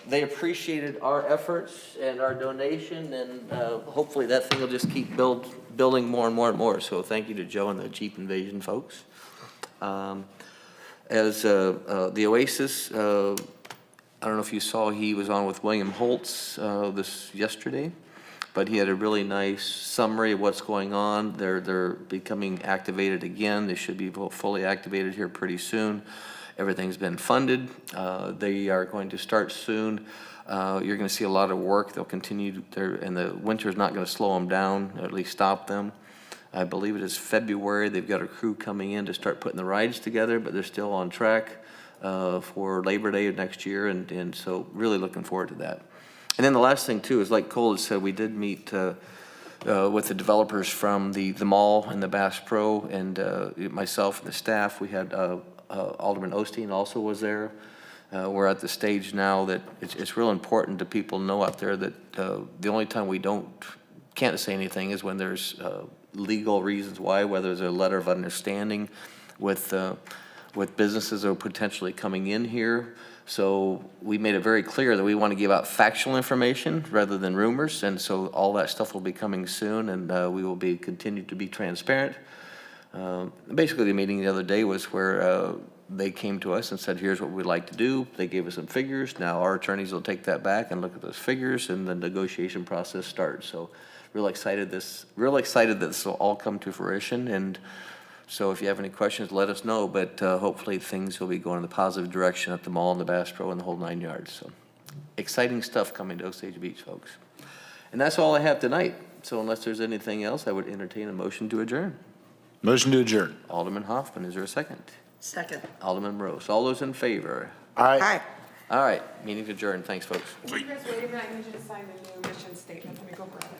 they appreciated our efforts and our donation, and hopefully that thing will just keep building more and more and more. So thank you to Joe and the Jeep invasion folks. As the Oasis, I don't know if you saw, he was on with William Holtz yesterday, but he had a really nice summary of what's going on. They're becoming activated again. They should be fully activated here pretty soon. Everything's been funded. They are going to start soon. You're going to see a lot of work. They'll continue, and the winter's not going to slow them down, or at least stop them. I believe it is February. They've got a crew coming in to start putting the rides together, but they're still on track for Labor Day of next year, and so really looking forward to that. And then the last thing too is, like Cole had said, we did meet with the developers from the mall and the Bass Pro, and myself and the staff. We had Alderman Osteen also was there. We're at the stage now that it's real important to people know out there that the only time we can't say anything is when there's legal reasons why, whether there's a letter of understanding with businesses that are potentially coming in here. So we made it very clear that we want to give out factual information rather than rumors, and so all that stuff will be coming soon, and we will continue to be transparent. Basically, the meeting the other day was where they came to us and said, here's what we'd like to do. They gave us some figures. Now our attorneys will take that back and look at those figures, and the negotiation process starts. So real excited that this will all come to fruition. And so if you have any questions, let us know, but hopefully things will be going in the positive direction at the mall and the Bass Pro and the whole 9 yards. So exciting stuff coming to Osage Beach, folks. And that's all I have tonight. So unless there's anything else, I would entertain a motion to adjourn. Motion to adjourn. Alderman Hoffman, is there a second? Second. Alderman Rose. All those in favor? Aye. All right, meeting's adjourned. Thanks, folks. You guys wait a minute, I need you to sign the new mission statement. Let me go grab it.